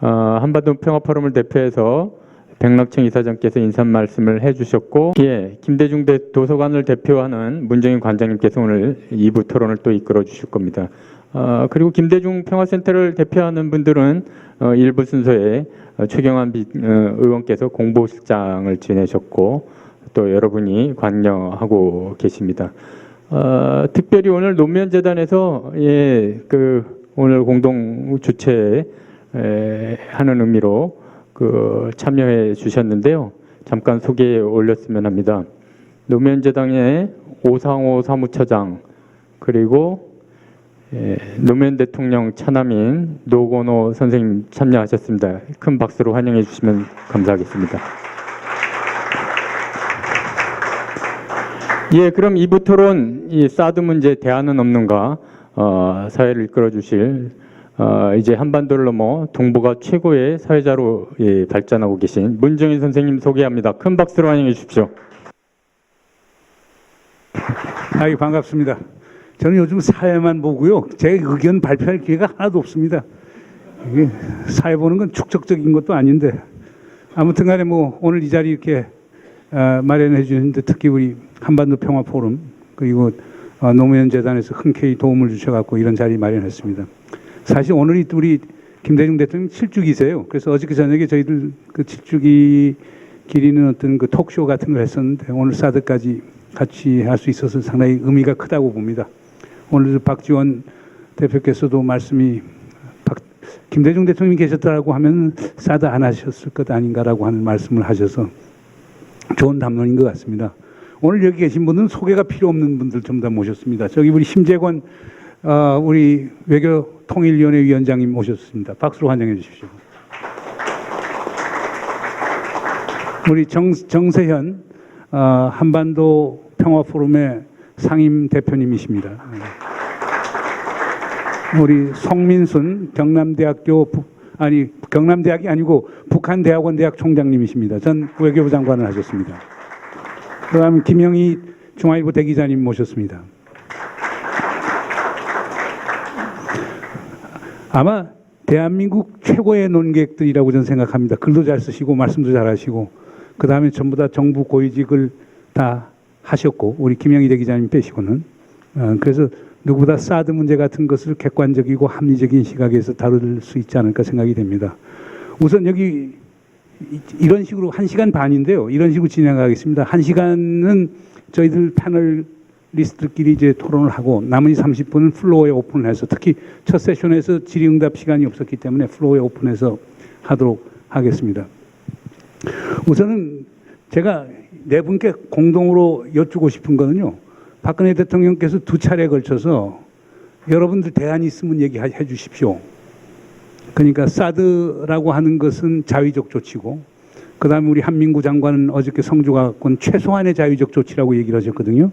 한반도 평화포럼을 대표해서 백낙청 이사장께서 인사 말씀을 해주셨고, 예, 김대중 도서관을 대표하는 문정인 관장님께서 오늘 2부 토론을 또 이끌어 주실 겁니다. 그리고 김대중 평화센터를 대표하는 분들은 1부 순서에 최경환 의원께서 공보실장을 지내셨고 또 여러분이 관여하고 계십니다. 특별히 오늘 노무현재단에서 오늘 공동 주최 하는 의미로 참여해 주셨는데요. 잠깐 소개해 올렸으면 합니다. 노무현재단의 오상호 사무처장, 그리고 노무현 대통령 차남인 노건호 선생님 참여하셨습니다. 큰 박수로 환영해 주시면 감사하겠습니다. 예, 그럼 2부 토론, 이 사드 문제 대안은 없는가, 사회를 이끌어 주실 이제 한반도를 넘어 동북아 최고의 사회자로 발전하고 계신 문정인 선생님 소개합니다. 큰 박수로 환영해 주십시오. 반갑습니다. 저는 요즘 사회만 보고요, 제 의견 발표할 기회가 하나도 없습니다. 이게 사회 보는 건 축적적인 것도 아닌데, 아무튼 간에 오늘 이 자리 이렇게 마련해 주셨는데, 특히 우리 한반도 평화 포럼 그리고 노무현 재단에서 흔쾌히 도움을 주셔갖고 이런 자리 마련했습니다. 사실 오늘이 우리 김대중 대통령 7주기세요. 그래서 어저께 저녁에 저희들 그 7주기 기리는 어떤 그 톡쇼 같은 걸 했었는데, 오늘 사드까지 같이 할 수 있어서 상당히 의미가 크다고 봅니다. 오늘 박지원 대표께서도 말씀이 김대중 대통령이 계셨다라고 하면 사드 안 하셨을 것 아닌가라고 하는 말씀을 하셔서 좋은 담론인 것 같습니다. 오늘 여기 계신 분은 소개가 필요 없는 분들 좀 다 모셨습니다. 저기 우리 심재권 우리 외교통일위원회 위원장님 모셨습니다. 박수로 환영해 주십시오. 우리 정세현 한반도 평화포럼의 상임 대표님이십니다. 우리 송민순 경남대학이 아니고 북한대학원 대학 총장님이십니다. 전 외교부 장관을 하셨습니다. 그다음에 김영희 중앙일보 대기자님 모셨습니다. 아마 대한민국 최고의 논객들이라고 저는 생각합니다. 글도 잘 쓰시고 말씀도 잘 하시고, 그 다음에 전부 다 정부 고위직을 다 하셨고, 우리 김영희 대기자님 빼시고는. 그래서 누구보다 사드 문제 같은 것을 객관적이고 합리적인 시각에서 다룰 수 있지 않을까 생각이 됩니다. 우선 여기 이런 식으로 1시간 반인데요. 이런 식으로 진행하겠습니다. 1시간은 저희들 패널리스트들끼리 이제 토론을 하고, 나머지 30분은 플로어에 오픈을 해서, 특히 첫 세션에서 질의응답 시간이 없었기 때문에 플로어에 오픈해서 하도록 하겠습니다. 우선은 제가 네 분께 공동으로 여쭈고 싶은 거는요, 박근혜 대통령께서 2차례에 걸쳐서 여러분들 대안이 있으면 얘기해 주십시오. 그러니까 사드라고 하는 것은 자위적 조치고, 그 다음에 우리 한민구 장관은 어저께 성주가 갖고 온 최소한의 자위적 조치라고 얘기를 하셨거든요.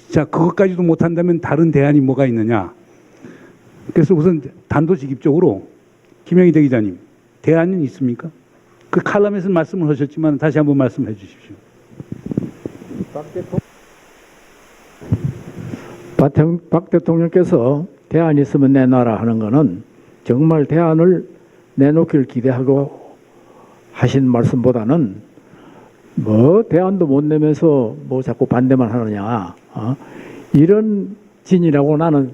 자, 그것까지도 못한다면 다른 대안이 뭐가 있느냐. 그래서 우선 단도직입적으로 김영희 대기자님, 대안은 있습니까? 그 칼럼에서 말씀을 하셨지만 다시 한번 말씀해 주십시오. 박 대통령께서 대안이 있으면 내놔라 하는 것은 정말 대안을 내놓기를 기대하고 하신 말씀보다는 대안도 못 내면서 자꾸 반대만 하느냐, 이런 진이라고 나는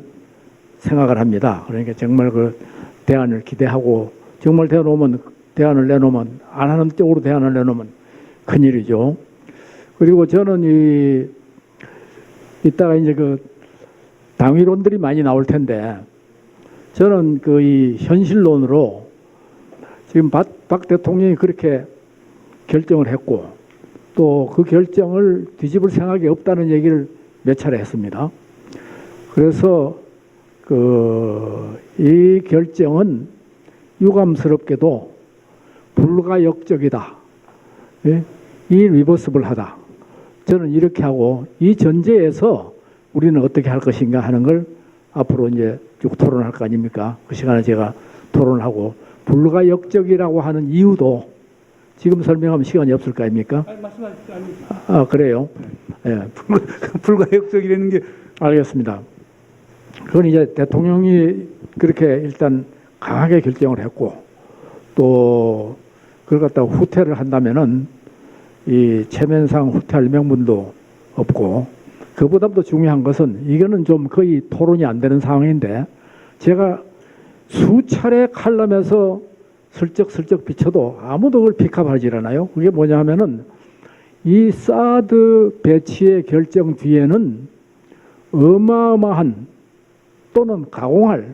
생각을 합니다. 그러니까 정말 그 대안을 기대하고, 정말 대안을 내놓으면, 안 하는 쪽으로 대안을 내놓으면 큰일이죠. 그리고 저는 이따가 이제 당위론들이 많이 나올 텐데, 저는 이 현실론으로 지금 박 대통령이 그렇게 결정을 했고, 또 그 결정을 뒤집을 생각이 없다는 얘기를 몇 차례 했습니다. 그래서 이 결정은 유감스럽게도 불가역적이다. 예? 리버스블하다. 저는 이렇게 하고, 이 전제에서 우리는 어떻게 할 것인가 하는 걸 앞으로 이제 쭉 토론할 거 아닙니까? 그 시간에 제가 토론을 하고, 불가역적이라고 하는 이유도 지금 설명하면 시간이 없을 거 아닙니까? 말씀하시지 않습니까? 그래요? 예. 불가역적이라는 게. 알겠습니다. 그건 이제 대통령이 그렇게 일단 강하게 결정을 했고, 또 그걸 갖다가 후퇴를 한다면은 이 체면상 후퇴할 명분도 없고, 그보다도 중요한 것은 이거는 좀 거의 토론이 안 되는 상황인데, 제가 수차례 칼럼에서 슬쩍슬쩍 비춰도 아무도 그걸 픽업하지 않아요. 그게 뭐냐 하면은 이 사드 배치의 결정 뒤에는 어마어마한 또는 가공할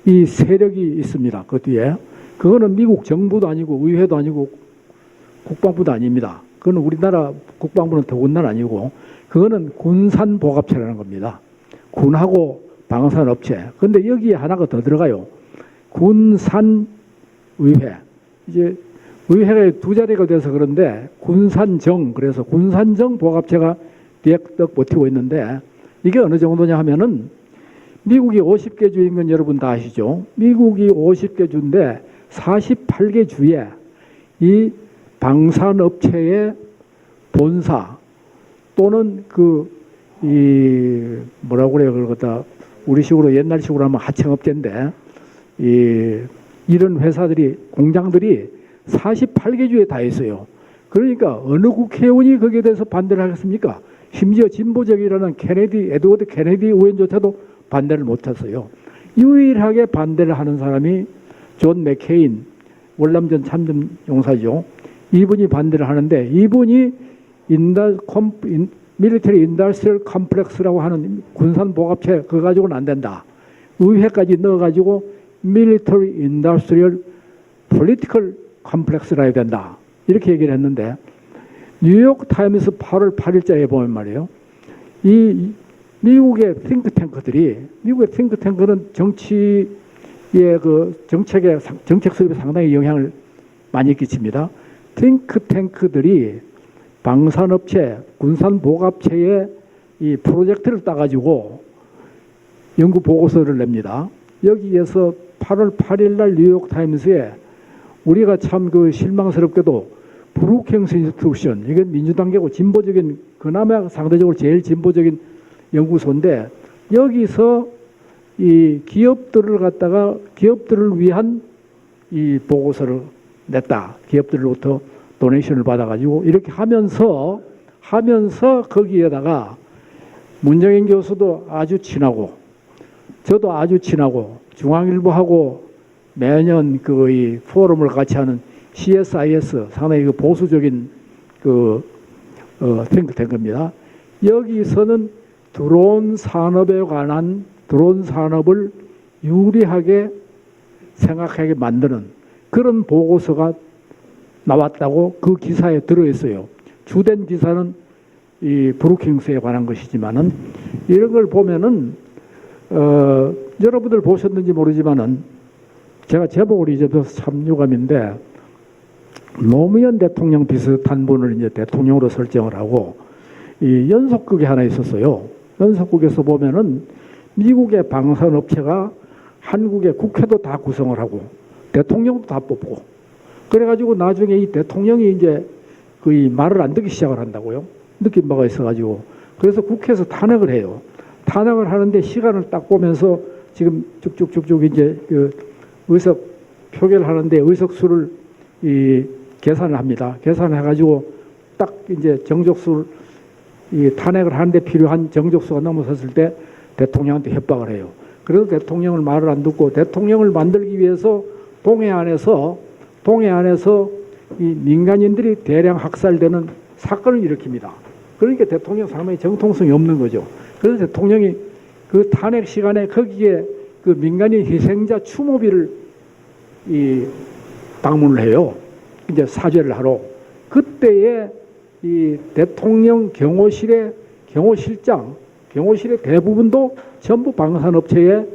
이 세력이 있습니다. 그 뒤에. 그거는 미국 정부도 아니고 의회도 아니고 국방부도 아닙니다. 그거는 우리나라 국방부는 더군다나 아니고, 그거는 군산복합체라는 겁니다. 군하고 방산업체. 근데 여기에 하나가 더 들어가요. 군산의회. 이제 의회가 두 자리가 돼서 그런데 군산정, 그래서 군산정 복합체가 뒤에떡 버티고 있는데, 이게 어느 정도냐 하면은 미국이 50개 주인 건 여러분 다 아시죠? 미국이 50개 주인데 48개 주에 이 방산업체의 본사 또는 뭐라고 그래요? 그걸 갖다 우리식으로 옛날식으로 하면 하청업체인데, 이런 회사들이, 공장들이 48개 주에 다 있어요. 그러니까 어느 국회의원이 거기에 대해서 반대를 하겠습니까? 심지어 진보적이라는 에드워드 케네디 의원조차도 반대를 못했어요. 유일하게 반대를 하는 사람이 존 맥케인, 월남전 참전 용사죠. 이분이 반대를 하는데, 이분이 밀리터리 인더스트리얼 컴플렉스라고 하는 군산복합체 그거 가지고는 안 된다. 의회까지 넣어가지고 밀리터리 인더스트리얼 폴리티컬 컴플렉스라 해야 된다. 이렇게 얘기를 했는데, 뉴욕 타임스 8월 8일자에 보면 말이에요. 이 미국의 싱크탱크는 정치의 정책 수립에 상당히 영향을 많이 끼칩니다. 싱크탱크들이 방산업체, 군산복합체의 이 프로젝트를 따가지고 연구 보고서를 냅니다. 여기에서 8월 8일 날 뉴욕 타임스에 우리가 참 실망스럽게도 브루킹스 인스티튜션, 이게 민주당계고 진보적인, 그나마 상대적으로 제일 진보적인 연구소인데, 여기서 이 기업들을 위한 이 보고서를 냈다. 기업들로부터 도네이션을 받아가지고 이렇게 하면서 거기에다가 문정인 교수도 아주 친하고, 저도 아주 친하고, 중앙일보하고 매년 이 포럼을 같이 하는 CSIS, 상당히 보수적인 탱크입니다. 여기서는 드론 산업에 관한, 드론 산업을 유리하게 생각하게 만드는 그런 보고서가 나왔다고 그 기사에 들어있어요. 주된 기사는 이 브루킹스에 관한 것이지만은, 이런 걸 보면은 여러분들 보셨는지 모르지만은, 제가 제목을 잊어서 참 유감인데, 노무현 대통령 비슷한 분을 이제 대통령으로 설정을 하고, 이 연속극이 하나 있었어요. 연속극에서 보면은 미국의 방산업체가 한국의 국회도 다 구성을 하고 대통령도 다 뽑고, 그래가지고 나중에 이 대통령이 이제 이 말을 안 듣기 시작을 한다고요. 느낀 바가 있어가지고. 그래서 국회에서 탄핵을 해요. 탄핵을 하는데 시간을 딱 보면서 지금 쭉쭉쭉쭉 이제 의석 표결을 하는데 의석수를 계산을 합니다. 계산을 해가지고 딱 이제 정족수를 탄핵을 하는데 필요한 정족수가 넘어섰을 때 대통령한테 협박을 해요. 그래서 대통령을 말을 안 듣고 대통령을 만들기 위해서 동해 안에서 이 민간인들이 대량 학살되는 사건을 일으킵니다. 그러니까 대통령 상당히 정통성이 없는 거죠. 그래서 대통령이 그 탄핵 시간에 거기에 그 민간인 희생자 추모비를 방문을 해요. 이제 사죄를 하러. 그때에 이 대통령 경호실의 대부분도 전부 방산업체에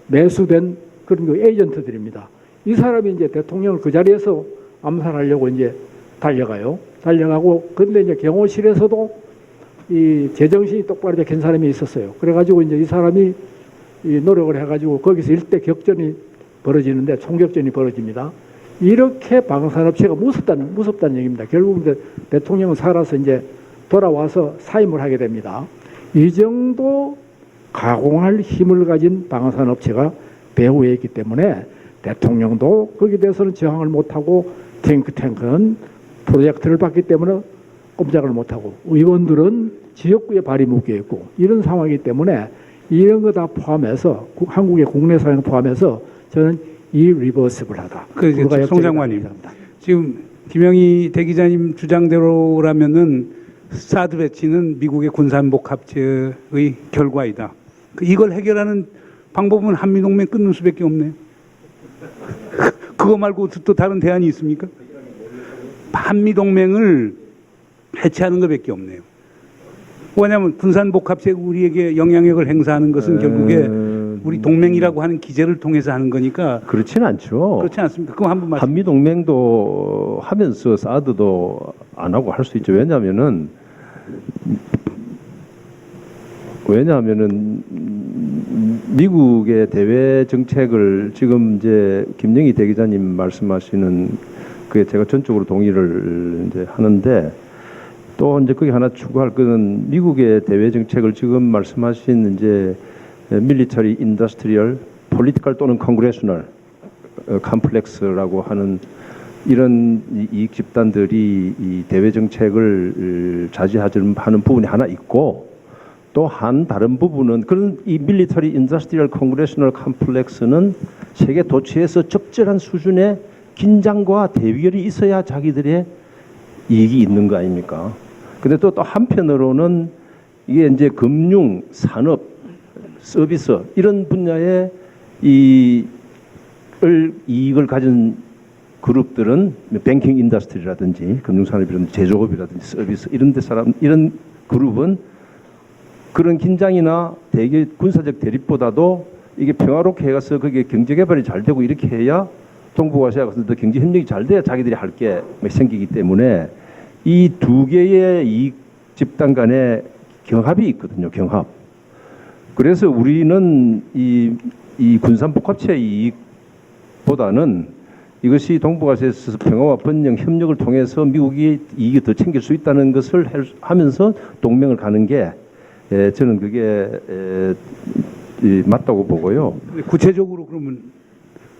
매수된 그런 에이전트들입니다. 이 사람이 이제 대통령을 그 자리에서 암살하려고 이제 달려가고, 근데 이제 경호실에서도 이 제정신이 똑바로 잡힌 사람이 있었어요. 그래가지고 이제 이 사람이 노력을 해가지고 거기서 일대 격전이 벌어지는데, 총격전이 벌어집니다. 이렇게 방산업체가 무섭다는 얘기입니다. 결국 이제 대통령은 살아서 이제 돌아와서 사임을 하게 됩니다. 이 정도 가공할 힘을 가진 방산업체가 배후에 있기 때문에 대통령도 거기에 대해서는 저항을 못하고 탱크는 프로젝트를 받기 때문에 꼼짝을 못하고 의원들은 지역구에 발이 묶여 있고 이런 상황이기 때문에 이런 거 다 포함해서 한국의 국내 사정 포함해서 저는 이리버시블하다. 송 장관님, 지금 김영희 대기자님 주장대로라면은 사드 배치는 미국의 군사안복 합체의 결과이다. 이걸 해결하는 방법은 한미동맹 끊는 수밖에 없네요. 그거 말고 또 다른 대안이 있습니까? 한미동맹을 해체하는 것밖에 없네요. 왜냐하면 군사안복 합체가 우리에게 영향력을 행사하는 것은 결국에 우리 동맹이라고 하는 기제를 통해서 하는 거니까 그렇지는 않죠. 그렇지 않습니까? 그럼 한번 말씀. 한미 동맹도 하면서 사드도 안 하고 할 수 있죠. 왜냐하면은 미국의 대외 정책을 지금 이제 김영희 대기자님 말씀하시는 그게 제가 전적으로 동의를 이제 하는데 또 이제 거기 하나 추가할 것은 미국의 대외 정책을 지금 말씀하신 이제 밀리터리 인더스트리얼 폴리티컬 또는 컨그레셔널 컴플렉스라고 하는 이런 이익 집단들이 이 대외 정책을 자제하는 부분이 하나 있고 또 한 다른 부분은 그런 이 밀리터리 인더스트리얼 컨그레셔널 컴플렉스는 세계 도처에서 적절한 수준의 긴장과 대결이 있어야 자기들의 이익이 있는 거 아닙니까? 근데 또 한편으로는 이게 이제 금융, 산업, 서비스 이런 분야에 이익을 가진 그룹들은 뱅킹 인더스트리라든지 금융산업이라든지 제조업이라든지 서비스 이런 그룹은 그런 긴장이나 대개 군사적 대립보다도 이게 평화롭게 해가서 그게 경제 개발이 잘 되고 이렇게 해야 동북아시아 같은 데 경제 협력이 잘 돼야 자기들이 할 게 생기기 때문에 이 두 개의 이익 집단 간의 경합이 있거든요. 경합. 그래서 우리는 이 군산복합체 이익보다는 이것이 동북아시아에서 평화와 번영 협력을 통해서 미국이 이익을 더 챙길 수 있다는 것을 하면서 동맹을 가는 게 저는 그게 맞다고 보고요. 구체적으로 그러면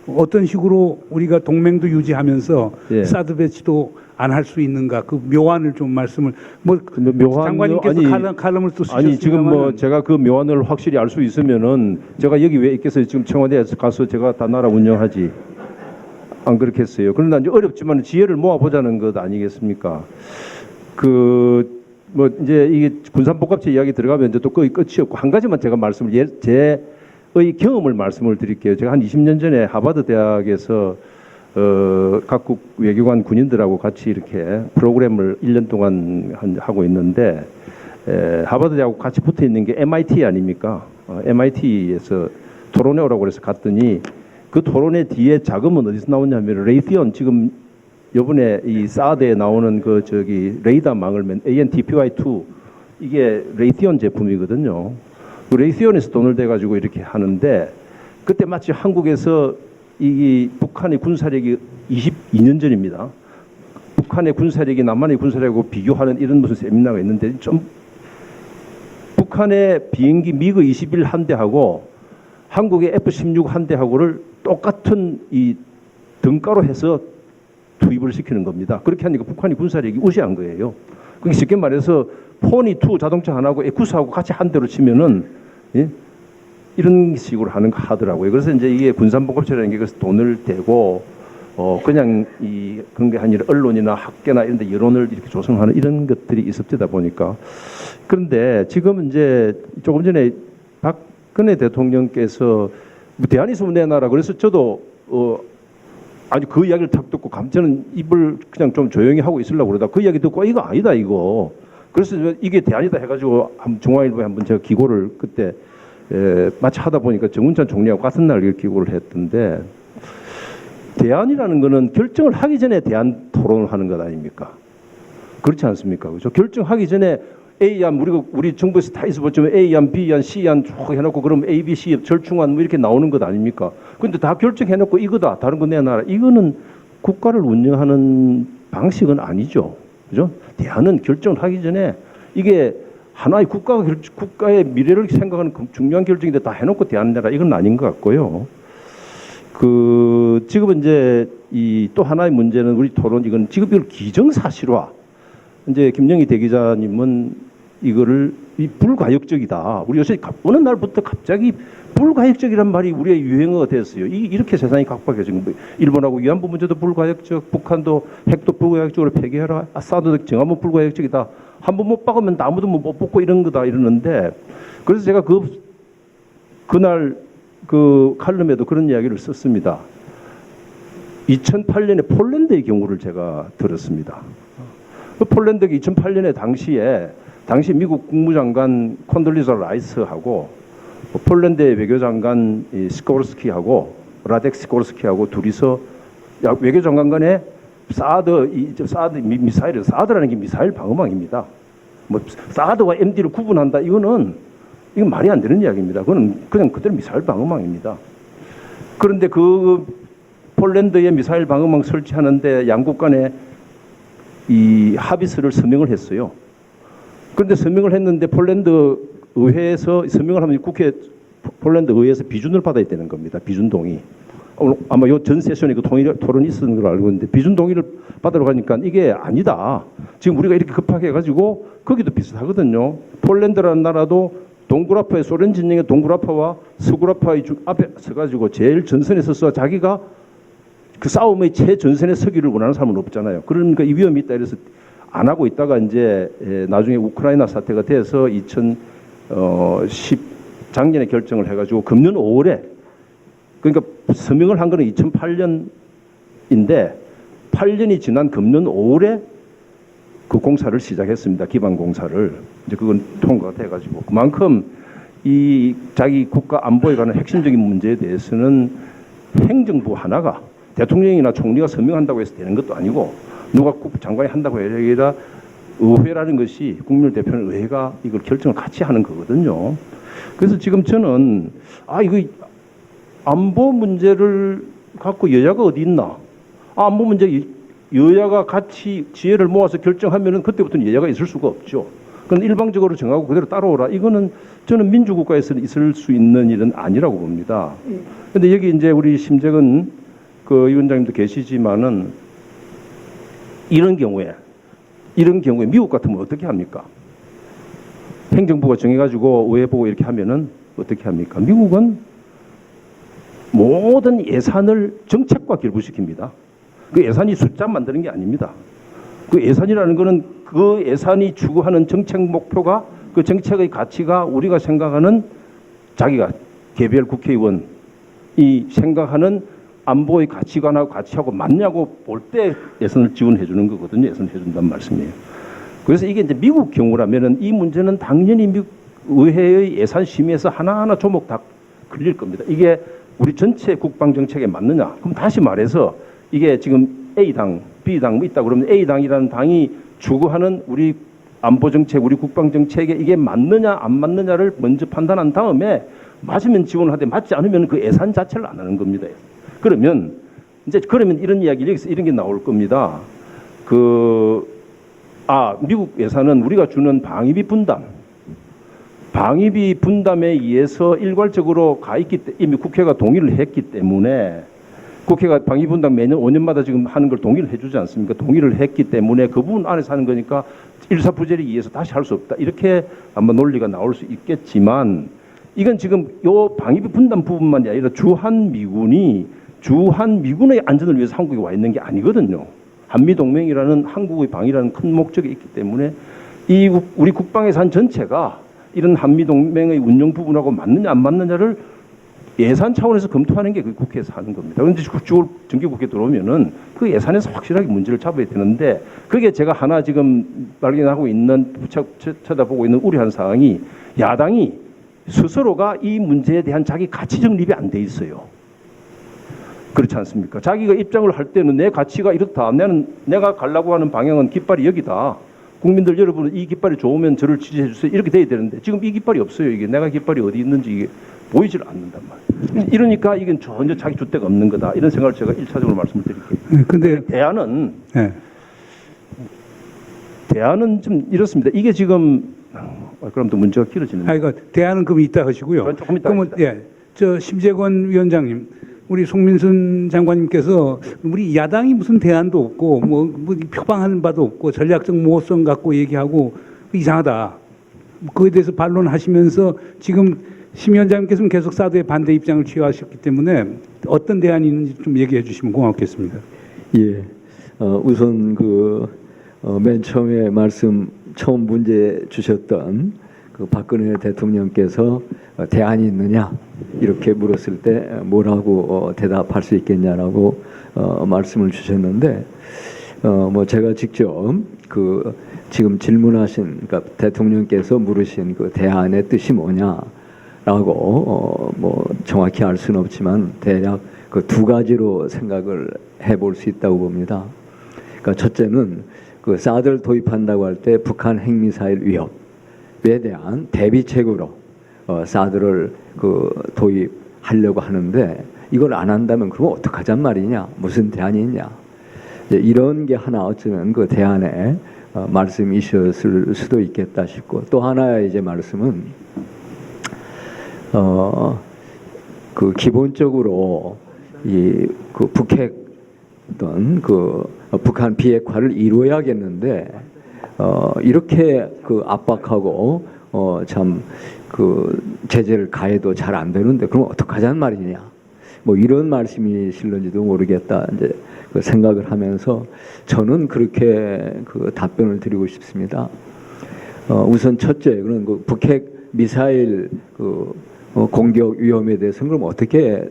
어떤 식으로 우리가 동맹도 유지하면서 사드 배치도 안 할 수 있는가 그 묘안을 좀 말씀을 장관님께서 칼럼을 또 쓰셨습니다만 아니 지금 제가 그 묘안을 확실히 알 수 있으면은 제가 여기 왜 있겠어요? 지금 청와대에서 가서 제가 다 나라 운영하지 안 그렇겠어요? 그러나 이제 어렵지만 지혜를 모아보자는 것 아니겠습니까? 이제 이게 군산복합체 이야기 들어가면 이제 또 거의 끝이 없고 한 가지만 제가 제의 경험을 말씀을 드릴게요. 제가 한 20년 전에 하버드 대학에서 각국 외교관 군인들하고 같이 이렇게 프로그램을 1년 동안 하고 있는데 하버드 대학하고 같이 붙어 있는 게 MIT 아닙니까? MIT에서 토론회 오라고 그래서 갔더니 그 토론회 뒤에 자금은 어디서 나오냐면 레이티온 지금 이번에 이 사드에 나오는 레이더망을 ANTPY2 이게 레이티온 제품이거든요. 그 레이티온에서 돈을 대 가지고 이렇게 하는데 그때 마치 한국에서 이 북한의 군사력이 22년 전입니다. 북한의 군사력이 남한의 군사력하고 비교하는 이런 무슨 세미나가 있는데 좀 북한의 비행기 미그 21 한 대하고 한국의 F-16 한 대하고를 똑같은 이 등가로 해서 투입을 시키는 겁니다. 그렇게 하니까 북한이 군사력이 우세한 거예요. 그게 쉽게 말해서 포니2 자동차 하나하고 에쿠스하고 같이 한 대로 치면은 이런 식으로 하더라고요. 그래서 이제 이게 군산복합체라는 게 그래서 돈을 대고 그냥 그런 게 아니라 언론이나 학계나 이런 데 여론을 이렇게 조성하는 이런 것들이 있었다 보니까 그런데 지금 이제 조금 전에 박근혜 대통령께서 대안이 있으면 내놔라 그래서 저도 아니 그 이야기를 탁 듣고 저는 입을 그냥 좀 조용히 하고 있으려고 그러다 그 이야기 듣고 이거 아니다 이거 그래서 이게 대안이다 해가지고 중앙일보에 한번 제가 기고를 그때 마치 하다 보니까 정운찬 총리하고 같은 날 기고를 했던데 대안이라는 거는 결정을 하기 전에 대안 토론을 하는 것 아닙니까? 그렇지 않습니까? 그렇죠? 결정하기 전에 A안 우리 정부에서 다 있어봤지만 A안, B안, C안 쭉 해놓고 그럼 A, B, C 절충안 뭐 이렇게 나오는 것 아닙니까? 근데 다 결정해놓고 이거다 다른 거 내놔라 이거는 국가를 운영하는 방식은 아니죠. 그죠? 대안은 결정을 하기 전에 이게 하나의 국가의 미래를 생각하는 중요한 결정인데 다 해놓고 대안 내라 이건 아닌 것 같고요. 지금은 이제 이 또 하나의 문제는 우리 토론 이건 지금 이걸 기정사실화. 이제 김영희 대기자님은 이거를 이 불가역적이다. 우리 요새 어느 날부터 갑자기 불가역적이란 말이 우리의 유행어가 됐어요. 이렇게 세상이 각박해진 거예요. 일본하고 위안부 문제도 불가역적, 북한도 핵도 불가역적으로 폐기해라. 사드 정하면 불가역적이다. 한 번 못 박으면 아무도 못 뽑고 이런 거다 이러는데, 그래서 제가 그날 그 칼럼에도 그런 이야기를 썼습니다. 2008년에 폴란드의 경우를 제가 들었습니다. 그 폴란드가 2008년에 당시 미국 국무장관 콘돌리자 라이스하고 폴란드의 외교장관 시코르스키하고 라덱 시코르스키하고 둘이서 외교장관 간에 사드 미사일, 사드라는 게 미사일 방어망입니다. 뭐 사드와 MD를 구분한다, 이건 말이 안 되는 이야기입니다. 그건 그냥 그대로 미사일 방어망입니다. 그런데 그 폴란드의 미사일 방어망 설치하는데 양국 간에 이 합의서를 서명을 했어요. 그런데 서명을 했는데 폴란드 의회에서 서명을 하면 폴란드 의회에서 비준을 받아야 되는 겁니다. 비준 동의. 아마 요 전 세션에 그 토론이 있었는 걸로 알고 있는데, 비준 동의를 받으러 가니까 이게 아니다. 지금 우리가 이렇게 급하게 해가지고 거기도 비슷하거든요. 폴란드라는 나라도 동구라파의 소련 진영의 동구라파와 서구라파의 앞에 서가지고 제일 전선에 서서 자기가 그 싸움의 최전선에 서기를 원하는 사람은 없잖아요. 그러니까 이 위험이 있다 이래서 안 하고 있다가 이제 나중에 우크라이나 사태가 돼서 작년에 결정을 해가지고 금년 5월에, 그러니까 서명을 한 거는 2008년인데 8년이 지난 금년 5월에 그 공사를 시작했습니다. 기반 공사를. 이제 그건 통과가 돼가지고 그만큼 이 자기 국가 안보에 관한 핵심적인 문제에 대해서는 행정부 하나가, 대통령이나 총리가 서명한다고 해서 되는 것도 아니고 누가 장관이 한다고 해야 아니라 의회라는 것이, 국민을 대표하는 의회가 이걸 결정을 같이 하는 거거든요. 그래서 지금 저는 이거 안보 문제를 갖고 여야가 어디 있나? 안보 문제 여야가 같이 지혜를 모아서 결정하면은 그때부터는 여야가 있을 수가 없죠. 그건 일방적으로 정하고 그대로 따라오라. 이거는 저는 민주국가에서는 있을 수 있는 일은 아니라고 봅니다. 그런데 여기 이제 우리 심재근 그 위원장님도 계시지만은 이런 경우에 미국 같으면 어떻게 합니까? 행정부가 정해가지고 의회 보고 이렇게 하면은 어떻게 합니까? 미국은 모든 예산을 정책과 결부시킵니다. 그 예산이 숫자 만드는 게 아닙니다. 그 예산이라는 거는 그 예산이 추구하는 정책 목표가, 그 정책의 가치가 우리가 생각하는, 자기가 개별 국회의원이 생각하는 안보의 가치하고 맞냐고 볼 때 예산을 지원해 주는 거거든요. 예산을 해준다는 말씀이에요. 그래서 이게 이제 미국 경우라면은 이 문제는 당연히 미국 의회의 예산 심의에서 하나하나 조목 다 걸릴 겁니다. 이게 우리 전체 국방 정책에 맞느냐? 그럼 다시 말해서 이게 지금 A당, B당 뭐 있다 그러면 A당이라는 당이 추구하는 우리 안보 정책, 우리 국방 정책에 이게 맞느냐 안 맞느냐를 먼저 판단한 다음에 맞으면 지원하되 맞지 않으면 그 예산 자체를 안 하는 겁니다. 그러면 이런 이야기, 여기서 이런 게 나올 겁니다. 미국 예산은 우리가 주는 방위비 분담에 의해서 일괄적으로 가 있기 때문에, 이미 국회가 동의를 했기 때문에, 국회가 방위비 분담 매년 5년마다 지금 하는 걸 동의를 해주지 않습니까? 동의를 했기 때문에 그 부분 안에서 하는 거니까 일사부재를 위해서 다시 할 수 없다. 이렇게 아마 논리가 나올 수 있겠지만, 이건 지금 요 방위비 분담 부분만이 아니라 주한미군의 안전을 위해서 한국에 와 있는 게 아니거든요. 한미동맹이라는 한국의 방위라는 큰 목적이 있기 때문에 우리 국방 예산 전체가 이런 한미동맹의 운영 부분하고 맞느냐 안 맞느냐를 예산 차원에서 검토하는 게 그 국회에서 하는 겁니다. 그런데 정기국회 들어오면은 그 예산에서 확실하게 문제를 잡아야 되는데, 그게 제가 하나 지금 발견하고 있는, 쳐다보고 있는 우려한 사항이, 야당이 스스로가 이 문제에 대한 자기 가치 정립이 안 돼 있어요. 그렇지 않습니까? 자기가 입장을 할 때는 내 가치가 이렇다. 내가 가려고 하는 방향은 깃발이 여기다. 국민들 여러분은 이 깃발이 좋으면 저를 지지해 주세요. 이렇게 돼야 되는데 지금 이 깃발이 없어요. 이게 내가 깃발이 어디 있는지 이게 보이질 않는단 말이에요. 이러니까 이건 전혀 자기 줏대가 없는 거다. 이런 생각을 제가 1차적으로 말씀을 드릴게요. 근데 대안은 좀 이렇습니다. 이게 지금 그럼 또 문제가 길어지는데. 대안은 그럼 이따 하시고요. 조금 이따 그러면 저 심재권 위원장님, 우리 송민순 장관님께서 우리 야당이 무슨 대안도 없고 뭐 표방하는 바도 없고 전략적 모호성 갖고 얘기하고 이상하다. 그에 대해서 반론하시면서 지금 심 위원장님께서는 계속 사드에 반대 입장을 취하셨기 때문에 어떤 대안이 있는지 좀 얘기해 주시면 고맙겠습니다. 예. 우선 맨 처음에 처음 문제 주셨던 그 박근혜 대통령께서 대안이 있느냐 이렇게 물었을 때 뭐라고 대답할 수 있겠냐라고 말씀을 주셨는데 뭐 제가 직접 지금 질문하신 그러니까 대통령께서 물으신 그 대안의 뜻이 뭐냐라고 뭐 정확히 알 수는 없지만 대략 그 두 가지로 생각을 해볼 수 있다고 봅니다. 그러니까 첫째는 그 사드를 도입한다고 할 때 북한 핵미사일 위협에 대한 대비책으로 사드를 도입하려고 하는데 이걸 안 한다면 그럼 어떡하잔 말이냐? 무슨 대안이 있냐? 이런 게 하나 어쩌면 그 대안의 말씀이셨을 수도 있겠다 싶고 또 하나의 이제 말씀은 그 기본적으로 그 북핵 어떤 북한 비핵화를 이루어야겠는데 이렇게 압박하고 참 제재를 가해도 잘 안 되는데 그럼 어떡하자는 말이냐 뭐 이런 말씀이실런지도 모르겠다 이제 생각을 하면서 저는 그렇게 답변을 드리고 싶습니다. 우선 첫째 그런 북핵 미사일 공격 위험에 대해서는 그럼 어떻게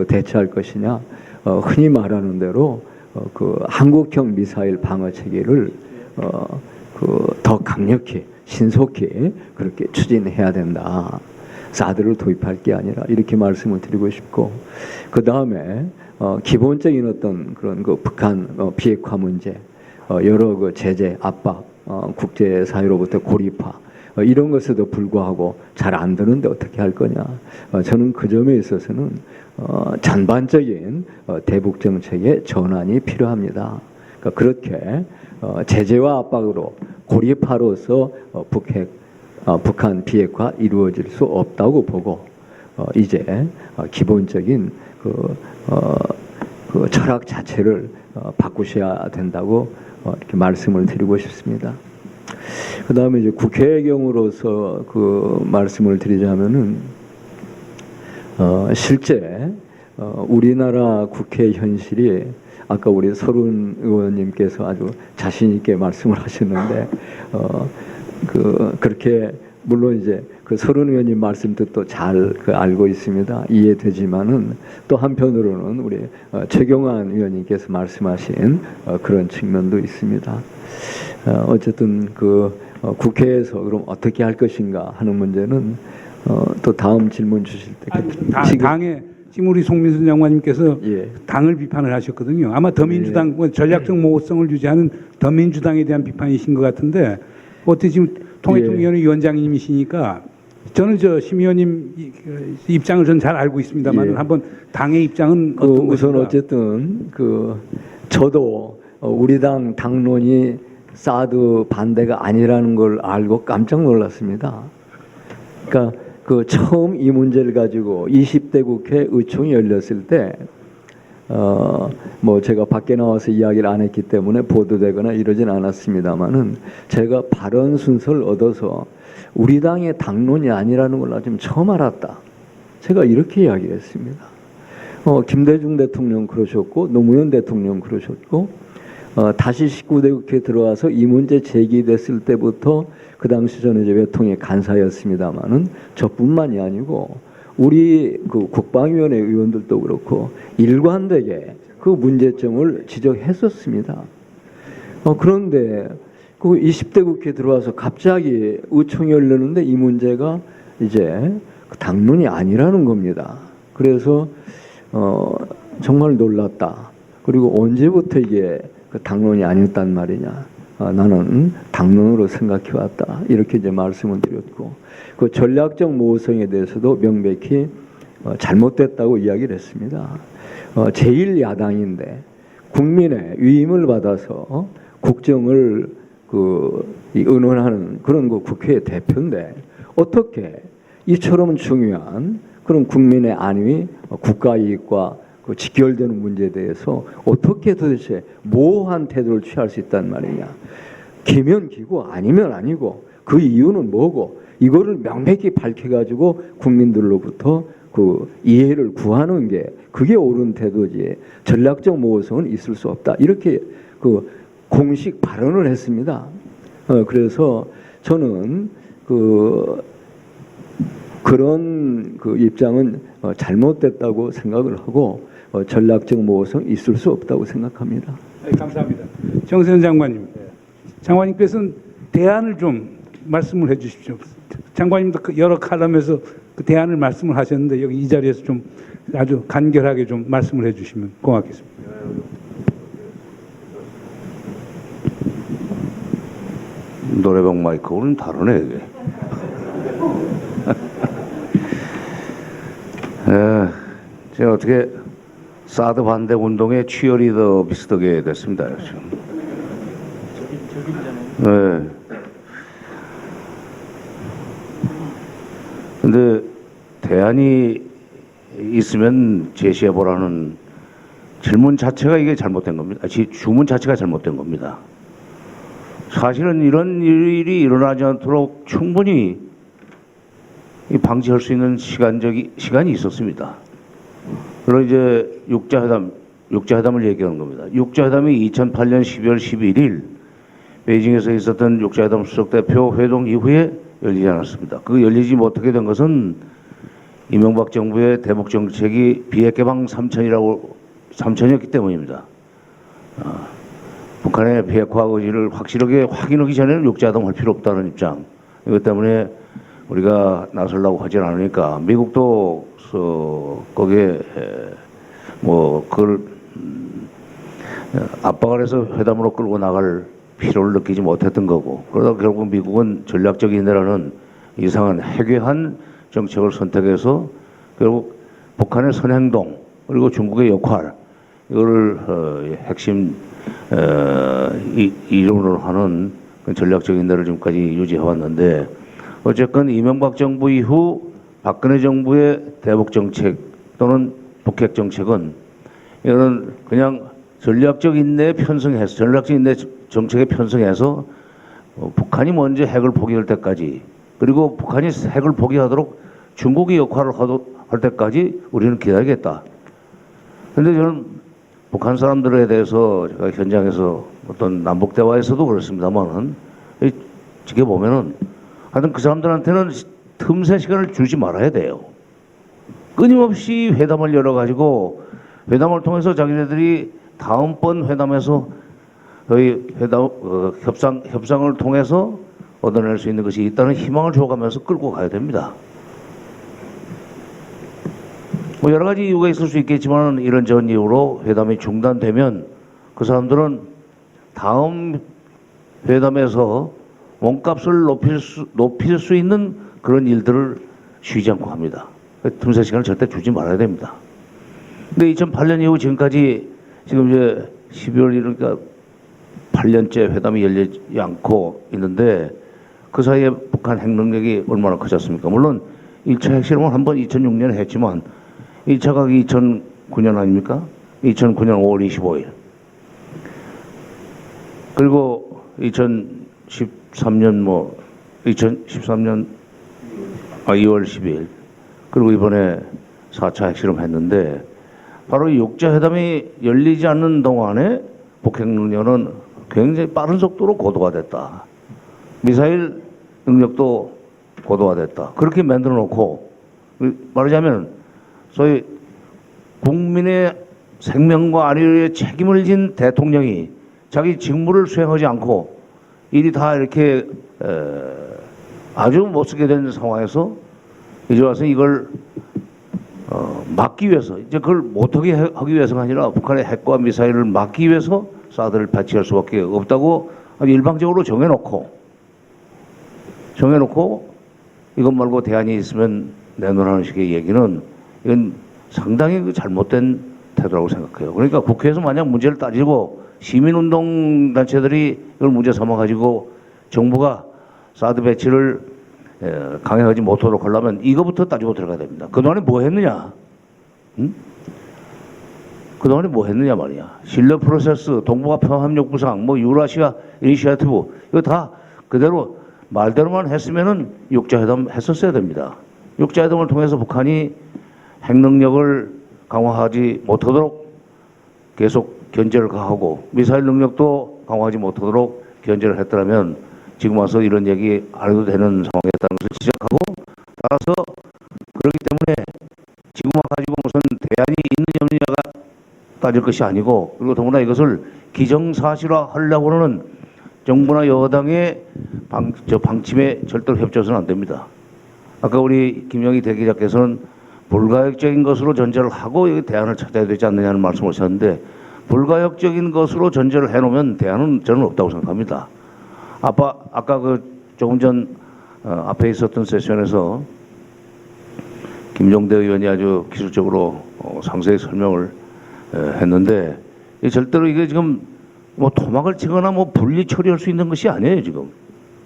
대처할 것이냐 흔히 말하는 대로 한국형 미사일 방어 체계를 더 강력히 신속히 그렇게 추진해야 된다. 사드를 도입할 게 아니라 이렇게 말씀을 드리고 싶고 그 다음에 기본적인 어떤 그런 북한 비핵화 문제 여러 제재 압박 국제사회로부터 고립화 이런 것에도 불구하고 잘 안 되는데 어떻게 할 거냐 저는 그 점에 있어서는 전반적인 대북 정책의 전환이 필요합니다. 그러니까 그렇게 제재와 압박으로 고립화로서 북한 비핵화 이루어질 수 없다고 보고 이제 기본적인 그 철학 자체를 바꾸셔야 된다고 이렇게 말씀을 드리고 싶습니다. 그 다음에 이제 국회의 경우로서 말씀을 드리자면은 실제 우리나라 국회 현실이 아까 우리 서른 의원님께서 아주 자신 있게 말씀을 하셨는데 그렇게 물론 이제 서른 의원님 말씀 뜻도 잘 알고 있습니다. 이해되지만은 또 한편으로는 우리 최경환 의원님께서 말씀하신 그런 측면도 있습니다. 어쨌든 국회에서 그럼 어떻게 할 것인가 하는 문제는 또 다음 질문 주실 때 지금 우리 송민순 장관님께서 예. 당을 비판을 하셨거든요. 아마 더민주당 전략적 모호성을 유지하는 더민주당에 대한 비판이신 것 같은데 어떻게 지금 통일통위원회 위원장님이시니까 저는 심 의원님 입장을 전 잘 알고 있습니다만 예. 한번 당의 입장은 어떤 우선 것인가? 어쨌든 저도 우리 당 당론이 사드 반대가 아니라는 걸 알고 깜짝 놀랐습니다. 그러니까 처음 이 문제를 가지고 20대 국회 의총이 열렸을 때 뭐 제가 밖에 나와서 이야기를 안 했기 때문에 보도되거나 이러진 않았습니다만은 제가 발언 순서를 얻어서 우리 당의 당론이 아니라는 걸 지금 처음 알았다. 제가 이렇게 이야기했습니다. 김대중 대통령 그러셨고 노무현 대통령 그러셨고 다시 19대 국회에 들어와서 이 문제 제기됐을 때부터 그 당시 저는 이제 외통의 간사였습니다만은 저뿐만이 아니고 우리 국방위원회 의원들도 그렇고 일관되게 그 문제점을 지적했었습니다. 그런데 20대 국회에 들어와서 갑자기 의총이 열렸는데 이 문제가 이제 당론이 아니라는 겁니다. 그래서 정말 놀랐다. 그리고 언제부터 이게 당론이 아니었단 말이냐. 나는 당론으로 생각해왔다. 이렇게 이제 말씀을 드렸고 전략적 모호성에 대해서도 명백히 잘못됐다고 이야기를 했습니다. 제1야당인데 국민의 위임을 받아서 국정을 의논하는 그런 국회의 대표인데 어떻게 이처럼 중요한 그런 국민의 안위, 국가 이익과 그 직결되는 문제에 대해서 어떻게 도대체 모호한 태도를 취할 수 있단 말이냐. 기면 기고 아니면 아니고 그 이유는 뭐고 이거를 명백히 밝혀가지고 국민들로부터 그 이해를 구하는 게 그게 옳은 태도지. 전략적 모호성은 있을 수 없다. 이렇게 그 공식 발언을 했습니다. 그래서 저는 그런 그 입장은 잘못됐다고 생각을 하고 전략적 모호성 있을 수 없다고 생각합니다. 네, 감사합니다. 정세현 장관님, 장관님께서는 대안을 좀 말씀을 해주십시오. 장관님도 여러 칼럼에서 그 대안을 말씀을 하셨는데 여기 이 자리에서 좀 아주 간결하게 좀 말씀을 해주시면 고맙겠습니다. 노래방 마이크하고는 다르네 이게. 제가 어떻게 사드 반대 운동의 치어리더 비슷하게 됐습니다 지금. 네. 근데 대안이 있으면 제시해보라는 질문 자체가 이게 잘못된 겁니다. 주문 자체가 잘못된 겁니다. 사실은 이런 일이 일어나지 않도록 충분히 방지할 수 있는 시간이 있었습니다. 그리고 이제 육자회담을 얘기하는 겁니다. 육자회담이 2008년 12월 11일 베이징에서 있었던 육자회담 수석대표 회동 이후에 열리지 않았습니다. 그 열리지 못하게 된 것은 이명박 정부의 대북 정책이 비핵 개방 3천이었기 때문입니다. 북한의 비핵화 의지를 확실하게 확인하기 전에는 육자회담 할 필요 없다는 입장. 이것 때문에 우리가 나서려고 하질 않으니까 미국도 거기에 뭐 그걸 압박을 해서 회담으로 끌고 나갈 필요를 느끼지 못했던 거고, 그러다 결국 미국은 전략적 인내라는 이상한 해괴한 정책을 선택해서 결국 북한의 선행동 그리고 중국의 역할 이거를 핵심 이론으로 하는 전략적 인내를 지금까지 유지해 왔는데, 어쨌건 이명박 정부 이후 박근혜 정부의 대북 정책 또는 북핵 정책은 이거는 그냥 전략적 인내에 편성해서 전략적 인내 정책에 편성해서 북한이 먼저 핵을 포기할 때까지, 그리고 북한이 핵을 포기하도록 중국이 역할을 할 때까지 우리는 기다리겠다. 그런데 저는 북한 사람들에 대해서 제가 현장에서 어떤 남북 대화에서도 그렇습니다만은 지켜보면은 하여튼 그 사람들한테는 틈새 시간을 주지 말아야 돼요. 끊임없이 회담을 열어가지고 회담을 통해서 자기네들이 다음번 회담에서 거의 협상을 통해서 얻어낼 수 있는 것이 있다는 희망을 줘가면서 끌고 가야 됩니다. 뭐 여러 가지 이유가 있을 수 있겠지만 이런저런 이유로 회담이 중단되면 그 사람들은 다음 회담에서 몸값을 높일 수 있는 그런 일들을 쉬지 않고 합니다. 틈새 시간을 절대 주지 말아야 됩니다. 근데 2008년 이후 지금까지 지금 이제 12월 이러니까 8년째 회담이 열리지 않고 있는데 그 사이에 북한 핵 능력이 얼마나 커졌습니까? 물론 1차 핵실험을 한번 2006년에 했지만 1차가 2009년 아닙니까? 2009년 5월 25일. 그리고 2013년 2월 10일. 그리고 이번에 4차 핵실험 했는데 바로 이 육자회담이 열리지 않는 동안에 북핵 능력은 굉장히 빠른 속도로 고도화됐다. 미사일 능력도 고도화됐다. 그렇게 만들어 놓고 말하자면 소위 국민의 생명과 안위에 책임을 진 대통령이 자기 직무를 수행하지 않고 일이 다 이렇게 아주 못쓰게 된 상황에서 이제 와서 이걸 막기 위해서, 이제 그걸 못하게 하기 위해서가 아니라 북한의 핵과 미사일을 막기 위해서 사드를 배치할 수밖에 없다고 일방적으로 정해놓고 이것 말고 대안이 있으면 내놓으라는 식의 얘기는 이건 상당히 잘못된 태도라고 생각해요. 그러니까 국회에서 만약 문제를 따지고 시민운동 단체들이 이걸 문제 삼아가지고 정부가 사드 배치를 강행하지 못하도록 하려면 이거부터 따지고 들어가야 됩니다. 그동안에 뭐 했느냐? 응? 그동안에 뭐 했느냐 말이야. 실러 프로세스, 동북아 평화협력 구상, 뭐 유라시아 이니시아티브 이거 다 그대로 말대로만 했으면은 육자회담 했었어야 됩니다. 육자회담을 통해서 북한이 핵 능력을 강화하지 못하도록 계속 견제를 가하고 미사일 능력도 강화하지 못하도록 견제를 했더라면 지금 와서 이런 얘기 안 해도 되는 상황이었다는 것을 지적하고 따라서 그렇기 때문에 지금 와가지고 무슨 대안이 있느냐 없느냐가 따질 것이 아니고 그리고 더구나 이것을 기정사실화 하려고 하는 정부나 여당의 방침에 절대로 협조해서는 안 됩니다. 아까 우리 김영희 대기자께서는 불가역적인 것으로 전제를 하고 여기 대안을 찾아야 되지 않느냐는 말씀을 하셨는데 불가역적인 것으로 전제를 해놓으면 대안은 저는 없다고 생각합니다. 아까 그 조금 전 앞에 있었던 세션에서 김종대 의원이 아주 기술적으로 상세히 설명을 했는데 절대로 이게 지금 뭐 토막을 치거나 뭐 분리 처리할 수 있는 것이 아니에요 지금.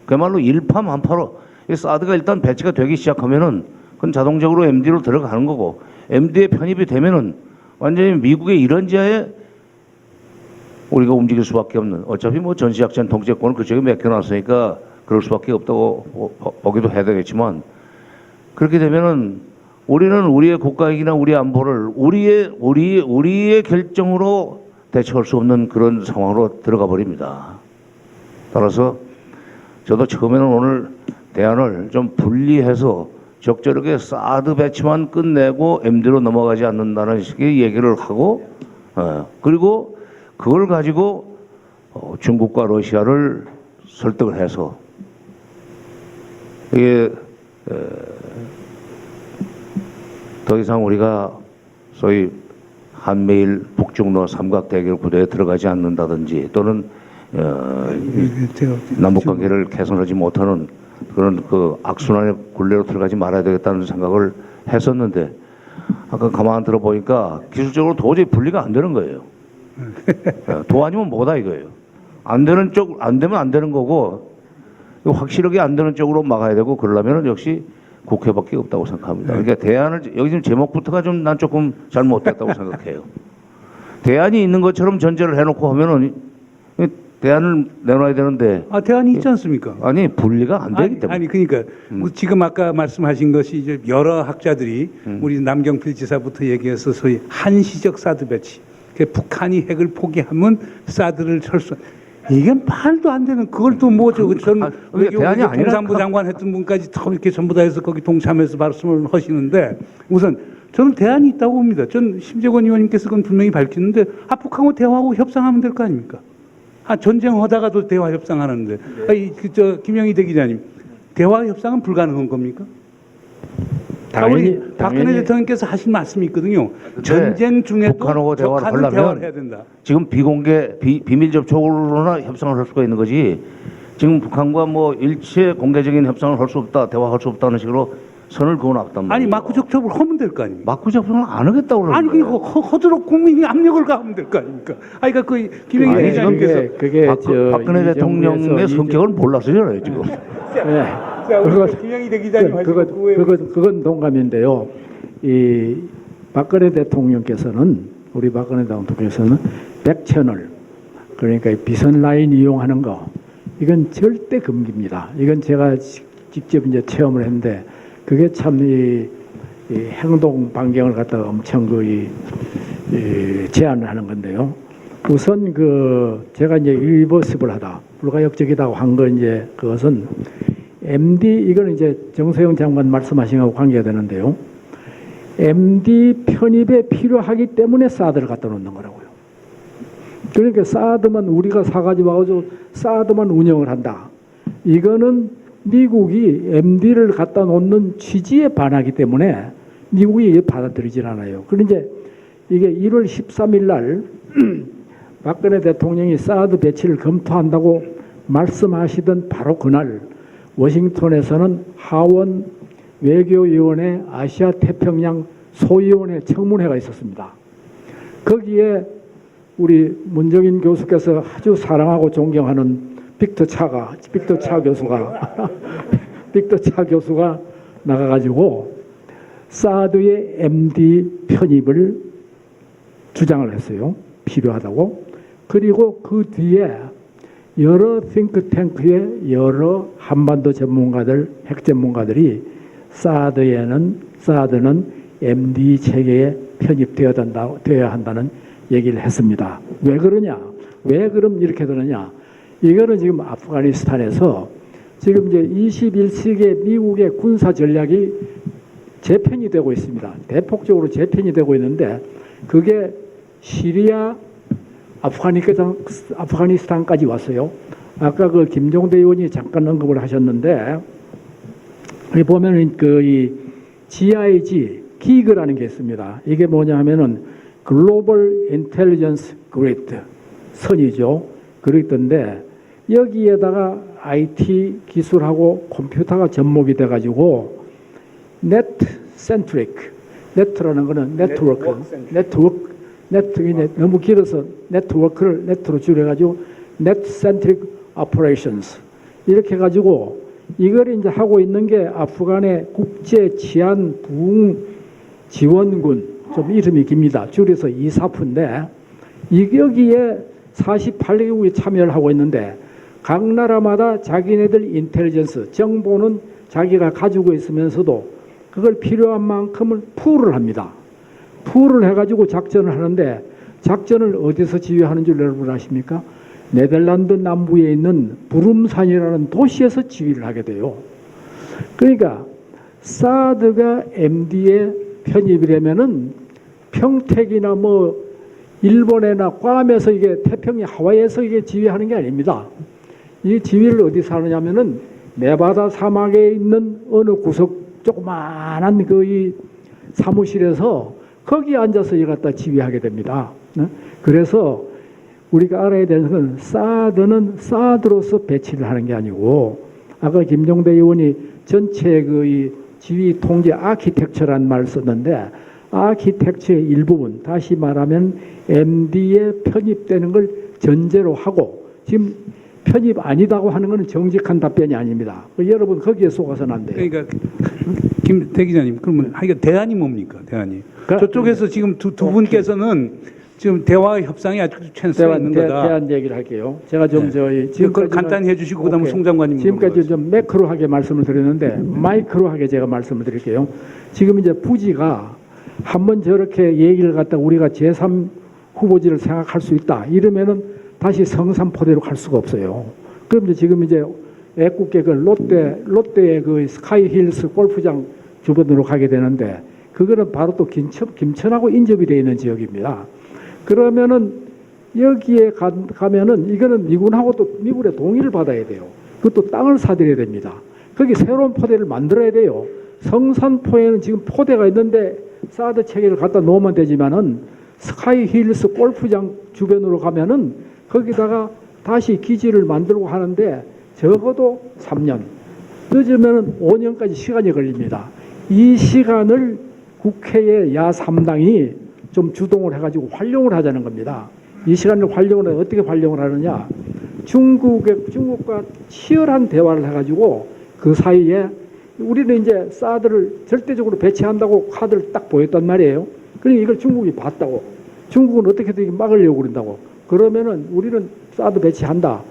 그야말로 일파만파로 사드가 일단 배치가 되기 시작하면은 그건 자동적으로 MD로 들어가는 거고 MD에 편입이 되면은 완전히 미국의 이런 지하에 우리가 움직일 수밖에 없는 어차피 뭐 전시작전 통제권을 그쪽에 맡겨놨으니까 그럴 수밖에 없다고 보기도 해야 되겠지만 그렇게 되면은 우리는 우리의 국가익이나 우리 안보를 우리의 결정으로 대처할 수 없는 그런 상황으로 들어가 버립니다. 따라서 저도 처음에는 오늘 대안을 좀 분리해서 적절하게 사드 배치만 끝내고 MD로 넘어가지 않는다는 식의 얘기를 하고 그리고 그걸 가지고 중국과 러시아를 설득을 해서 이게 더 이상 우리가 소위 한미일 북중러 삼각 대결 구도에 들어가지 않는다든지 또는 남북 관계를 개선하지 못하는 그런 그 악순환의 굴레로 들어가지 말아야 되겠다는 생각을 했었는데 아까 가만 들어보니까 기술적으로 도저히 분리가 안 되는 거예요. 도 아니면 뭐다 이거예요. 안 되는 쪽 안 되면 안 되는 거고 확실하게 안 되는 쪽으로 막아야 되고 그러려면 역시 국회밖에 없다고 생각합니다. 그러니까 대안을 여기 지금 제목부터가 좀 난 조금 잘못됐다고 생각해요. 대안이 있는 것처럼 전제를 해놓고 하면은 대안을 내놔야 되는데 대안이 있지 않습니까? 아니 분리가 안 되기 때문에 아니 그러니까 지금 아까 말씀하신 것이 이제 여러 학자들이 우리 남경필 지사부터 얘기해서 소위 한시적 사드 배치. 북한이 핵을 포기하면 사드를 철수. 이게 말도 안 되는 그걸 또 뭐 전 대안이 아니라 통상부 장관 했던 분까지 다 이렇게 전부 다 해서 거기 동참해서 말씀을 하시는데 우선 저는 대안이 있다고 봅니다. 전 심재권 의원님께서 그건 분명히 밝히는데 북한하고 대화하고 협상하면 될 거 아닙니까? 전쟁하다가도 대화 협상하는데 김영희 대기자님 대화 협상은 불가능한 겁니까? 당연히 박근혜 대통령께서 하신 말씀이 있거든요. 전쟁 중에도 북한하고 대화를 대화를 하려면 해야 된다. 지금 비밀 접촉으로나 협상을 할 수가 있는 거지. 지금 북한과 뭐 일체 공개적인 협상을 할 수 없다, 대화할 수 없다는 식으로 선을 그어놨단 말이에요. 아니 마크 접촉을 하면 될 거 아닙니까? 마크 접촉을 안 하겠다고 그러는 아니 거예요. 허도록 국민이 압력을 가하면 될 거 아닙니까? 그러니까 그 김영희 아니, 대장님께서 그게 박근혜 대통령의 성격을 몰라서잖아요 지금. 자, 우리 그것- 김영희 대기자님 하시고 그건 동감인데요. 이 박근혜 대통령께서는 우리 박근혜 대통령께서는 백천을 그러니까 이 비선 라인 이용하는 거 이건 절대 금기입니다. 이건 제가 직접 이제 체험을 했는데 그게 참 이 행동 반경을 갖다가 엄청 제한을 하는 건데요. 우선 제가 이제 리버스블 하다 불가역적이다고 한 건 이제 그것은 MD 이거는 이제 정세영 장관 말씀하신 거하고 관계가 되는데요. MD 편입에 필요하기 때문에 사드를 갖다 놓는 거라고요. 그러니까 사드만 우리가 사가지고 와가지고 사드만 운영을 한다. 이거는 미국이 MD를 갖다 놓는 취지에 반하기 때문에 미국이 이게 받아들이질 않아요. 그런데 이게 1월 13일 날 박근혜 대통령이 사드 배치를 검토한다고 말씀하시던 바로 그날 워싱턴에서는 하원 외교위원회 아시아 태평양 소위원회 청문회가 있었습니다. 거기에 우리 문정인 교수께서 아주 사랑하고 존경하는 빅터 차 교수가 나가가지고 사드의 MD 편입을 주장을 했어요. 필요하다고. 그리고 그 뒤에 여러 싱크탱크의 여러 한반도 전문가들, 핵 전문가들이 사드는 MD 체계에 편입되어야 한다는 얘기를 했습니다. 왜 그러냐? 왜 그럼 이렇게 되느냐? 이거는 지금 아프가니스탄에서 지금 이제 21세기의 미국의 군사 전략이 재편이 되고 있습니다. 대폭적으로 재편이 되고 있는데 그게 시리아, 아프가니스탄까지 왔어요. 아까 그 김종대 의원이 잠깐 언급을 하셨는데 여기 보면은 이 GIG 기그라는 게 있습니다. 이게 뭐냐 하면은 글로벌 인텔리전스 그리드 선이죠. 그리드인데 여기에다가 IT 기술하고 컴퓨터가 접목이 돼 가지고 네트 네트라는 거는 네트워크 너무 길어서 네트워크를 네트로 줄여가지고 네트 센트릭 오퍼레이션스 이렇게 해가지고 이걸 이제 하고 있는 게 아프간의 국제 치안 부흥 지원군 좀 이름이 깁니다. 줄여서 이사프인데 여기에 48개국이 참여를 하고 있는데 각 나라마다 자기네들 인텔리전스 정보는 자기가 가지고 있으면서도 그걸 필요한 만큼을 풀을 합니다. 풀을 해가지고 작전을 하는데 작전을 어디서 지휘하는 줄 여러분 아십니까? 네덜란드 남부에 있는 부름산이라는 도시에서 지휘를 하게 돼요. 그러니까 사드가 MD에 편입이 되면은 평택이나 뭐 일본이나 괌에서 이게 태평양 하와이에서 이게 지휘하는 게 아닙니다. 이 지휘를 어디서 하느냐면은 네바다 사막에 있는 어느 구석 조그마한 그 이 사무실에서 거기 앉아서 이걸 갖다 지휘하게 됩니다. 그래서 우리가 알아야 되는 건 사드는 사드로서 배치를 하는 게 아니고 아까 김종대 의원이 전체 그 이 지휘 통제 아키텍처라는 말을 썼는데 아키텍처의 일부분 다시 말하면 MD에 편입되는 걸 전제로 하고 지금 편입 아니다고 하는 것은 정직한 답변이 아닙니다. 여러분 거기에 속아서는 안 돼요. 그러니까 김 대기자님 그러면 하여간 대안이 뭡니까? 대안이 저쪽에서 지금 두 분께서는 지금 대화 협상이 아주 찬스가 있는 거다. 대안 얘기를 할게요. 제가 좀 저희 그걸 간단히 해주시고 그다음에 송 장관님 지금까지 좀 매크로하게 말씀을 드렸는데 마이크로하게 제가 말씀을 드릴게요. 지금 이제 부지가 한번 저렇게 얘기를 갖다 우리가 제3 후보지를 생각할 수 있다 이러면은 다시 성산포대로 갈 수가 없어요. 그럼 이제 지금 이제 애국계 그 롯데의 그 스카이힐스 골프장 주변으로 가게 되는데 그거는 바로 또 김천하고 인접이 되어 있는 지역입니다. 그러면은 여기에 가면은 이거는 미군하고 또 미군의 동의를 받아야 돼요. 그것도 땅을 사들여야 됩니다. 거기 새로운 포대를 만들어야 돼요. 성산포에는 지금 포대가 있는데 사드 체계를 갖다 놓으면 되지만은 스카이힐스 골프장 주변으로 가면은 거기다가 다시 기지를 만들고 하는데 적어도 3년, 늦으면 5년까지 시간이 걸립니다. 이 시간을 국회의 야3당이 좀 주동을 해가지고 활용을 하자는 겁니다. 이 시간을 어떻게 활용을 하느냐? 중국과 치열한 대화를 해가지고 그 사이에 우리는 이제 사드를 절대적으로 배치한다고 카드를 딱 보였단 말이에요. 그러니까 이걸 중국이 봤다고. 중국은 어떻게든 막으려고 그런다고. 그러면은 우리는 사드 배치한다.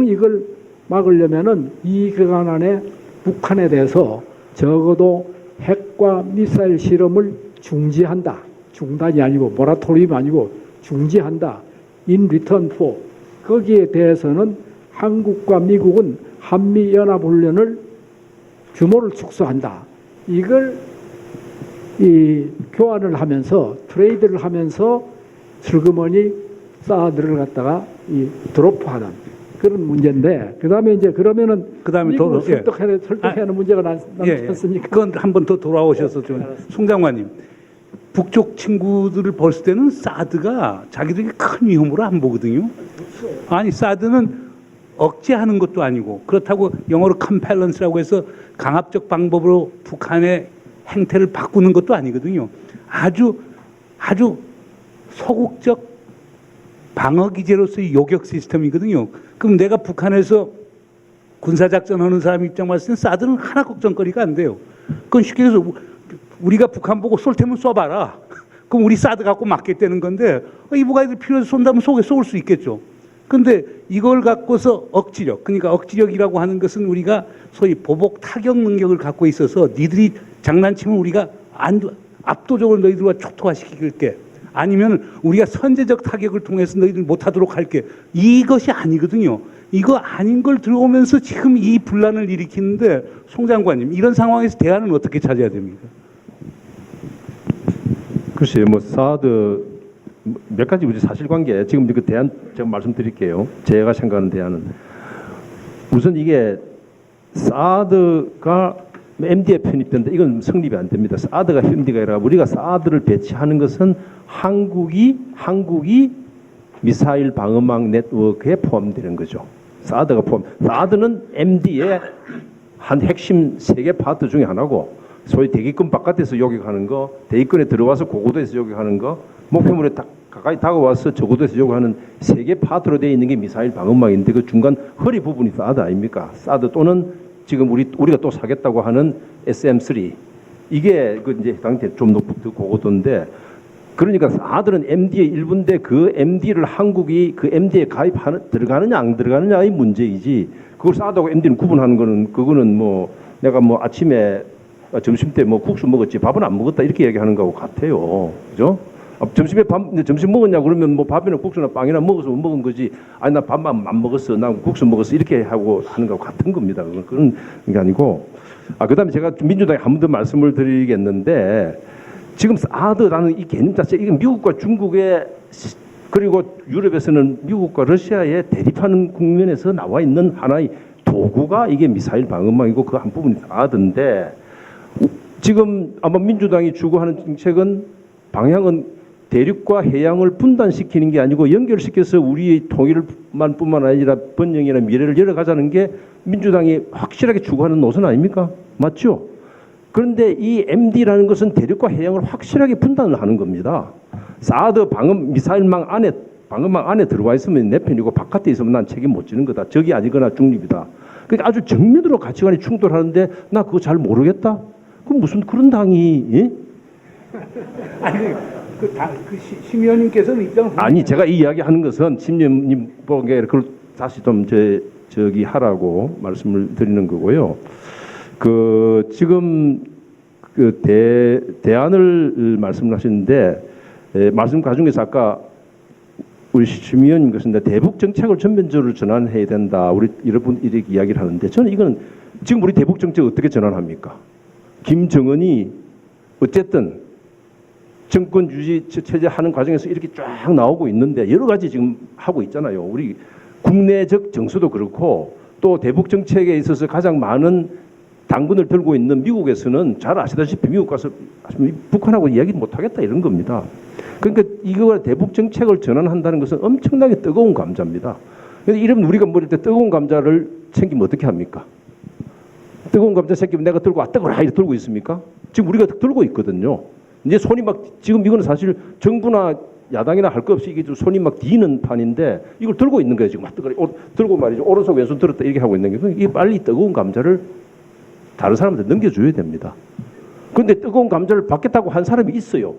이걸 막으려면은 이 기간 안에 북한에 대해서 적어도 핵과 미사일 실험을 중지한다. 중단이 아니고 모라토리움 아니고 중지한다. In return for. 거기에 대해서는 한국과 미국은 한미연합훈련을 규모를 축소한다. 이걸 교환을 하면서 트레이드를 하면서 슬그머니 사드를 갖다가 드롭하는 그런 문제인데 그다음에 이제 그러면은 미국을 설득해야 하는 문제가 남지 않습니까? 그건 한 번 더 돌아오셔서 좀 송 장관님 북쪽 친구들을 봤을 때는 사드가 자기들이 큰 위험으로 안 보거든요. 아니 사드는 억제하는 것도 아니고 그렇다고 영어로 컴펠런스라고 해서 강압적 방법으로 북한의 행태를 바꾸는 것도 아니거든요. 아주 소극적 방어 기제로서의 요격 시스템이거든요. 그럼 내가 북한에서 군사작전 하는 사람 입장 봤을 때 사드는 하나 걱정거리가 안 돼요. 그건 쉽게 해서 우리가 북한 보고 쏠 테면 쏴봐라. 그럼 우리 사드 갖고 맞겠다는 건데 이보가 애들 필요해서 쏜다면 쏠 수 있겠죠. 근데 이걸 갖고서 억지력, 그러니까 억지력이라고 하는 것은 우리가 소위 보복 타격 능력을 갖고 있어서 니들이 장난치면 우리가 압도적으로 너희들과 초토화시킬게. 아니면 우리가 선제적 타격을 통해서 너희들 못하도록 할게. 이것이 아니거든요. 이거 아닌 걸 들어오면서 지금 이 분란을 일으키는데 송 장관님 이런 상황에서 대안은 어떻게 찾아야 됩니까? 글쎄요, 뭐 사드 몇 가지 우리 사실관계 지금 그 대안 제가 말씀드릴게요. 제가 생각하는 대안은 우선 이게 사드가 MD에 편입된다. 이건 성립이 안 됩니다. 사드가 MD가 아니라 우리가 사드를 배치하는 것은 한국이 미사일 방어망 네트워크에 포함되는 거죠. 사드가 사드는 MD의 한 핵심 3개 파트 중에 하나고 소위 대기권 바깥에서 요격하는 거, 대기권에 들어와서 고고도에서 요격하는 거, 목표물에 가까이 다가와서 저고도에서 요격하는 3개 파트로 되어 있는 게 미사일 방어망인데 그 중간 허리 부분이 사드 아닙니까? 사드 또는 지금 우리가 또 사겠다고 하는 SM3 이게 그 이제 당대 좀 높은 고고도인데 그러니까 사드는 MD의 일부인데 그 MD를 한국이 그 MD에 들어가느냐 안 들어가느냐의 문제이지 그걸 사드하고 MD는 구분하는 거는 그거는 뭐 내가 뭐 아침에 점심 때 뭐 국수 먹었지 밥은 안 먹었다 이렇게 얘기하는 거하고 같아요. 그죠? 점심에 점심 먹었냐 그러면 뭐 밥이나 국수나 빵이나 먹어서 못 먹은 거지. 아니 나 밥만 안 먹었어. 나 국수 먹었어. 이렇게 하고 하는 거하고 같은 겁니다. 그런 게 아니고. 그다음에 제가 민주당에 한 번 더 말씀을 드리겠는데 지금 사드라는 이 개념 자체 이게 미국과 중국의 그리고 유럽에서는 미국과 러시아의 대립하는 국면에서 나와 있는 하나의 도구가 이게 미사일 방어망이고 그 한 부분이 사드인데 지금 아마 민주당이 추구하는 정책은 방향은 대륙과 해양을 분단시키는 게 아니고 연결시켜서 우리의 통일만 뿐만 아니라 번영이나 미래를 열어가자는 게 민주당이 확실하게 추구하는 노선 아닙니까? 맞죠? 그런데 이 MD라는 것은 대륙과 해양을 확실하게 분단을 하는 겁니다. 사드 미사일망 안에 방어망 안에 들어와 있으면 내 편이고 바깥에 있으면 난 책임 못 지는 거다. 적이 아니거나 중립이다. 그러니까 아주 정면으로 가치관이 충돌하는데 나 그거 잘 모르겠다. 그럼 무슨 그런 당이? 예? 아니 심 의원님께서는 입장을 아니 제가 이 이야기하는 것은 심 의원님 보기에 그걸 다시 좀 저기 하라고 말씀을 드리는 거고요. 그 지금 그 대안을 말씀을 하시는데 말씀 가중에서 아까 우리 심 의원님 것인데 대북 정책을 전면적으로 전환해야 된다. 우리 여러분 이렇게 이야기를 하는데 저는 이거는 지금 우리 대북 정책 어떻게 전환합니까? 김정은이 어쨌든 정권 유지 체제 하는 과정에서 이렇게 쫙 나오고 있는데 여러 가지 지금 하고 있잖아요. 우리 국내적 정서도 그렇고 또 대북 정책에 있어서 가장 많은 당근을 들고 있는 미국에서는 잘 아시다시피 미국 가서 북한하고 이야기 못하겠다 이런 겁니다. 그러니까 이거 대북 정책을 전환한다는 것은 엄청나게 뜨거운 감자입니다. 그런데 이러면 우리가 먹을 때 뜨거운 감자를 챙기면 어떻게 합니까? 뜨거운 감자 챙기면 내가 들고 뜨거워라 이렇게 들고 있습니까? 지금 우리가 들고 있거든요. 이제 손이 막 지금 이거는 사실 정부나 야당이나 할 거 없이 이게 좀 손이 막 디는 판인데 이걸 들고 있는 거예요. 지금 막 들고 말이죠. 오른손 왼손 들었다 이렇게 하고 있는 게 이게 빨리 뜨거운 감자를 다른 사람한테 넘겨줘야 됩니다. 그런데 뜨거운 감자를 받겠다고 한 사람이 있어요.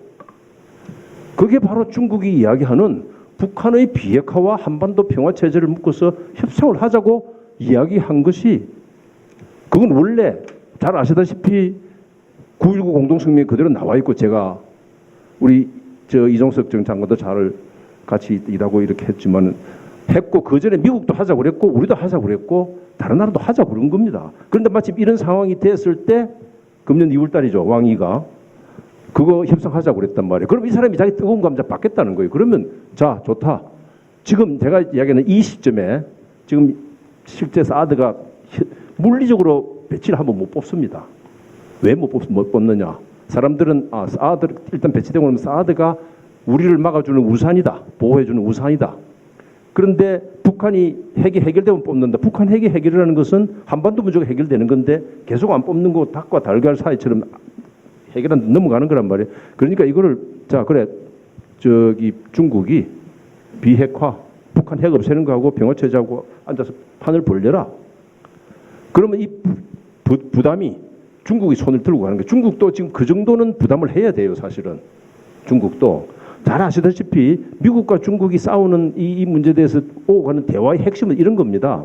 그게 바로 중국이 이야기하는 북한의 비핵화와 한반도 평화체제를 묶어서 협상을 하자고 이야기한 것이 그건 원래 잘 아시다시피 9.19 공동성명이 그대로 나와 있고 제가 우리 이종석 전 장관도 잘 같이 일하고 이렇게 했지만 했고 그 전에 미국도 하자고 그랬고 우리도 하자고 그랬고 다른 나라도 하자고 그런 겁니다. 그런데 마침 이런 상황이 됐을 때 금년 2월 달이죠. 왕이가 그거 협상하자고 그랬단 말이에요. 그럼 이 사람이 자기 뜨거운 감자 받겠다는 거예요. 그러면 자 좋다. 지금 제가 이야기하는 이 시점에 지금 실제 사드가 물리적으로 배치를 한번 못 뽑습니다. 왜 못 뽑느냐? 사람들은 사드 일단 배치되고 나면 사드가 우리를 막아주는 우산이다, 보호해주는 우산이다. 그런데 북한이 핵이 해결되면 뽑는다. 북한 핵이 해결이라는 것은 한반도 문제가 해결되는 건데 계속 안 뽑는 거 닭과 달걀 사이처럼 해결한 넘어가는 거란 말이에요. 그러니까 이거를 자 그래 저기 중국이 비핵화, 북한 핵 없애는 거하고 평화체제하고 앉아서 판을 벌려라. 그러면 이 부담이 중국이 손을 들고 가는 거예요. 중국도 지금 그 정도는 부담을 해야 돼요, 사실은. 중국도 잘 아시다시피 미국과 중국이 싸우는 이 문제에 대해서 오고 가는 대화의 핵심은 이런 겁니다.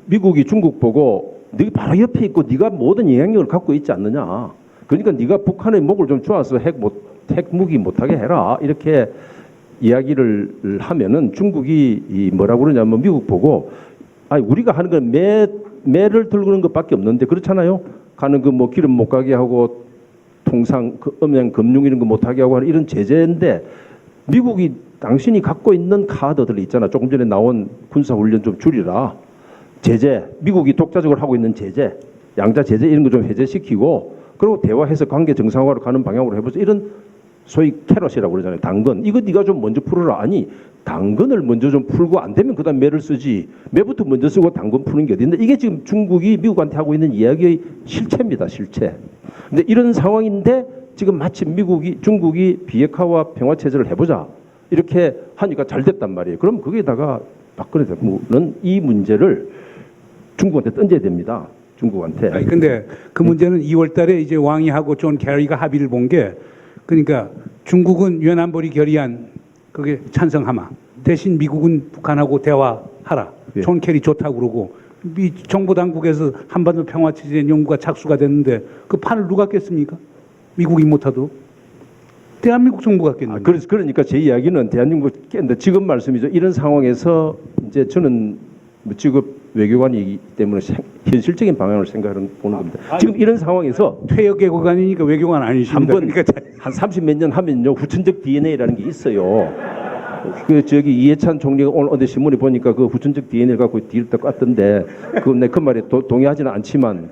미국이 중국 보고 네가 바로 옆에 있고 네가 모든 영향력을 갖고 있지 않느냐. 그러니까 네가 북한의 목을 좀 조아서 핵무기 못하게 해라. 이렇게 이야기를 하면은 중국이 뭐라고 그러냐면 미국 보고 아니 우리가 하는 건 매를 들고 그런 것밖에 없는데 그렇잖아요. 가는 그 뭐 기름 못 가게 하고 통상 음양 금융 이런 거 못 하게 하고 하는 이런 제재인데 미국이 당신이 갖고 있는 카드들 있잖아. 조금 전에 나온 군사 훈련 좀 줄이라. 제재, 미국이 독자적으로 하고 있는 제재, 양자 제재 이런 거 좀 해제시키고 그리고 대화해서 관계 정상화로 가는 방향으로 해보자. 이런 소위 캐럿이라고 그러잖아요. 당근. 이거 네가 좀 먼저 풀어라. 아니 당근을 먼저 좀 풀고 안 되면 그다음 매를 쓰지. 매부터 먼저 쓰고 당근 푸는 게 어딘데 이게 지금 중국이 미국한테 하고 있는 이야기의 실체입니다. 실체. 근데 이런 상황인데 지금 마침 중국이 비핵화와 평화 체제를 해보자. 이렇게 하니까 잘 됐단 말이에요. 그럼 거기에다가 박근혜 대통령은 이 문제를 중국한테 던져야 됩니다. 중국한테. 아니 근데 그 문제는 2월 달에 이제 왕이하고 존 캐리가 합의를 본 게 그러니까 중국은 유엔 안보리 결의안 그게 찬성하마. 대신 미국은 북한하고 대화하라. 예. 존 캐리 좋다고 그러고 미 정부 당국에서 한반도 평화 체제 연구가 착수가 됐는데 그 판을 누가 깼습니까? 미국이 못하도록. 대한민국 정부가 깼는데. 그러니까 제 이야기는 대한민국 깼는데 지금 말씀이죠. 이런 상황에서 이제 저는 뭐 직업 외교관이기 때문에 현실적인 방향을 생각하는 보는 겁니다. 지금 이런 상황에서 퇴역 외교관이니까 외교관 아니십니다. 한번 한 30 몇 년 하면요 후천적 DNA라는 게 있어요. 그 저기 이해찬 총리가 오늘 어디 신문에 보니까 그 후천적 DNA를 갖고 뒤를 딱 깠던데 그 말에 동의하지는 않지만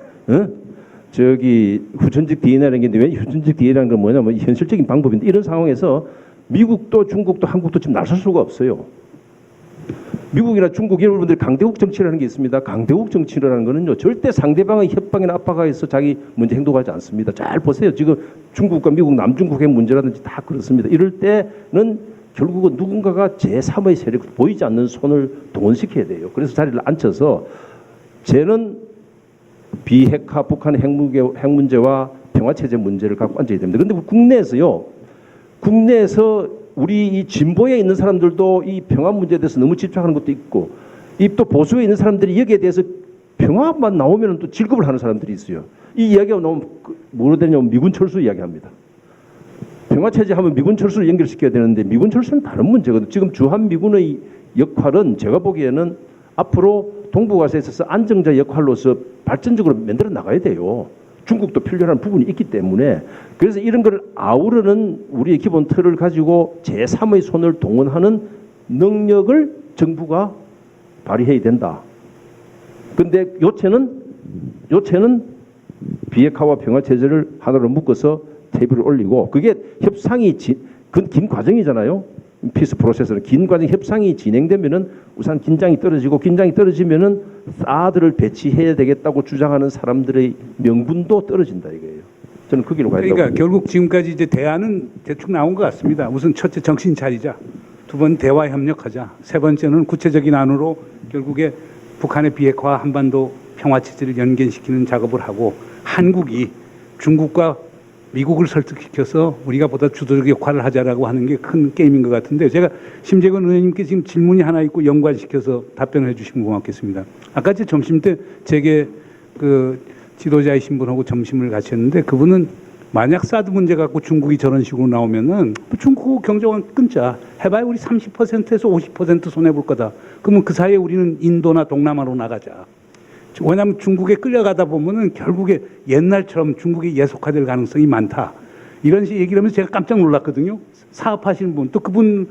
저기 후천적 DNA라는 게 있는데 왜 후천적 DNA라는 건 뭐냐면 현실적인 방법인데 이런 상황에서 미국도 중국도 한국도 지금 나설 수가 없어요. 미국이나 중국 여러분들이 강대국 정치라는 게 있습니다. 강대국 정치라는 거는요 절대 상대방의 협박이나 압박하에서 자기 먼저 행동하지 않습니다. 잘 보세요. 지금 중국과 미국 남중국의 문제라든지 다 그렇습니다. 이럴 때는 결국은 누군가가 제3의 세력 보이지 않는 손을 동원시켜야 돼요. 그래서 자리를 앉혀서 쟤는 비핵화 북한의 핵 문제와 평화체제 문제를 갖고 앉아야 됩니다. 그런데 국내에서 우리 이 진보에 있는 사람들도 이 평화 문제에 대해서 너무 집착하는 것도 있고 이 또 보수에 있는 사람들이 여기에 대해서 평화만 나오면 또 즐겁을 하는 사람들이 있어요. 이 이야기가 나오면 뭐로 되냐면 미군 철수 이야기합니다. 평화 체제 하면 미군 철수를 연결시켜야 되는데 미군 철수는 다른 문제거든요. 지금 주한 미군의 역할은 제가 보기에는 앞으로 동북아시아에 있어서 안정자 역할로서 발전적으로 만들어 나가야 돼요. 중국도 필요한 부분이 있기 때문에 그래서 이런 걸 아우르는 우리의 기본 틀을 가지고 제3의 손을 동원하는 능력을 정부가 발휘해야 된다. 근데 요체는 비핵화와 평화 체제를 하나로 묶어서 테이블을 올리고 그게 협상이 긴 과정이잖아요. 피스 프로세스는 긴 과정 협상이 진행되면은 우선 긴장이 떨어지면은 사드를 배치해야 되겠다고 주장하는 사람들의 명분도 떨어진다 이거예요. 저는 그 길로 가야 된다고. 그러니까 결국 지금까지 이제 대안은 대충 나온 것 같습니다. 우선 첫째 정신 차리자. 두 번 대화 협력하자. 세 번째는 구체적인 안으로 결국에 북한의 비핵화 한반도 평화 체제를 연계시키는 작업을 하고 한국이 중국과 미국을 설득시켜서 우리가 보다 주도적 역할을 하자라고 하는 게 큰 게임인 것 같은데 제가 심재건 의원님께 지금 질문이 하나 있고 연관시켜서 답변을 해주시면 고맙겠습니다. 아까 제 점심 때 제게 그 지도자이신 분하고 점심을 같이했는데 그분은 만약 사드 문제 갖고 중국이 저런 식으로 나오면은 중국 경제원 끊자 해봐야 우리 30%에서 50% 손해 볼 거다. 그러면 그 사이에 우리는 인도나 동남아로 나가자. 왜냐하면 중국에 끌려가다 보면은 결국에 옛날처럼 중국이 예속화될 가능성이 많다. 이런 식의 얘기를 하면서 제가 깜짝 놀랐거든요. 사업하시는 분, 또 그분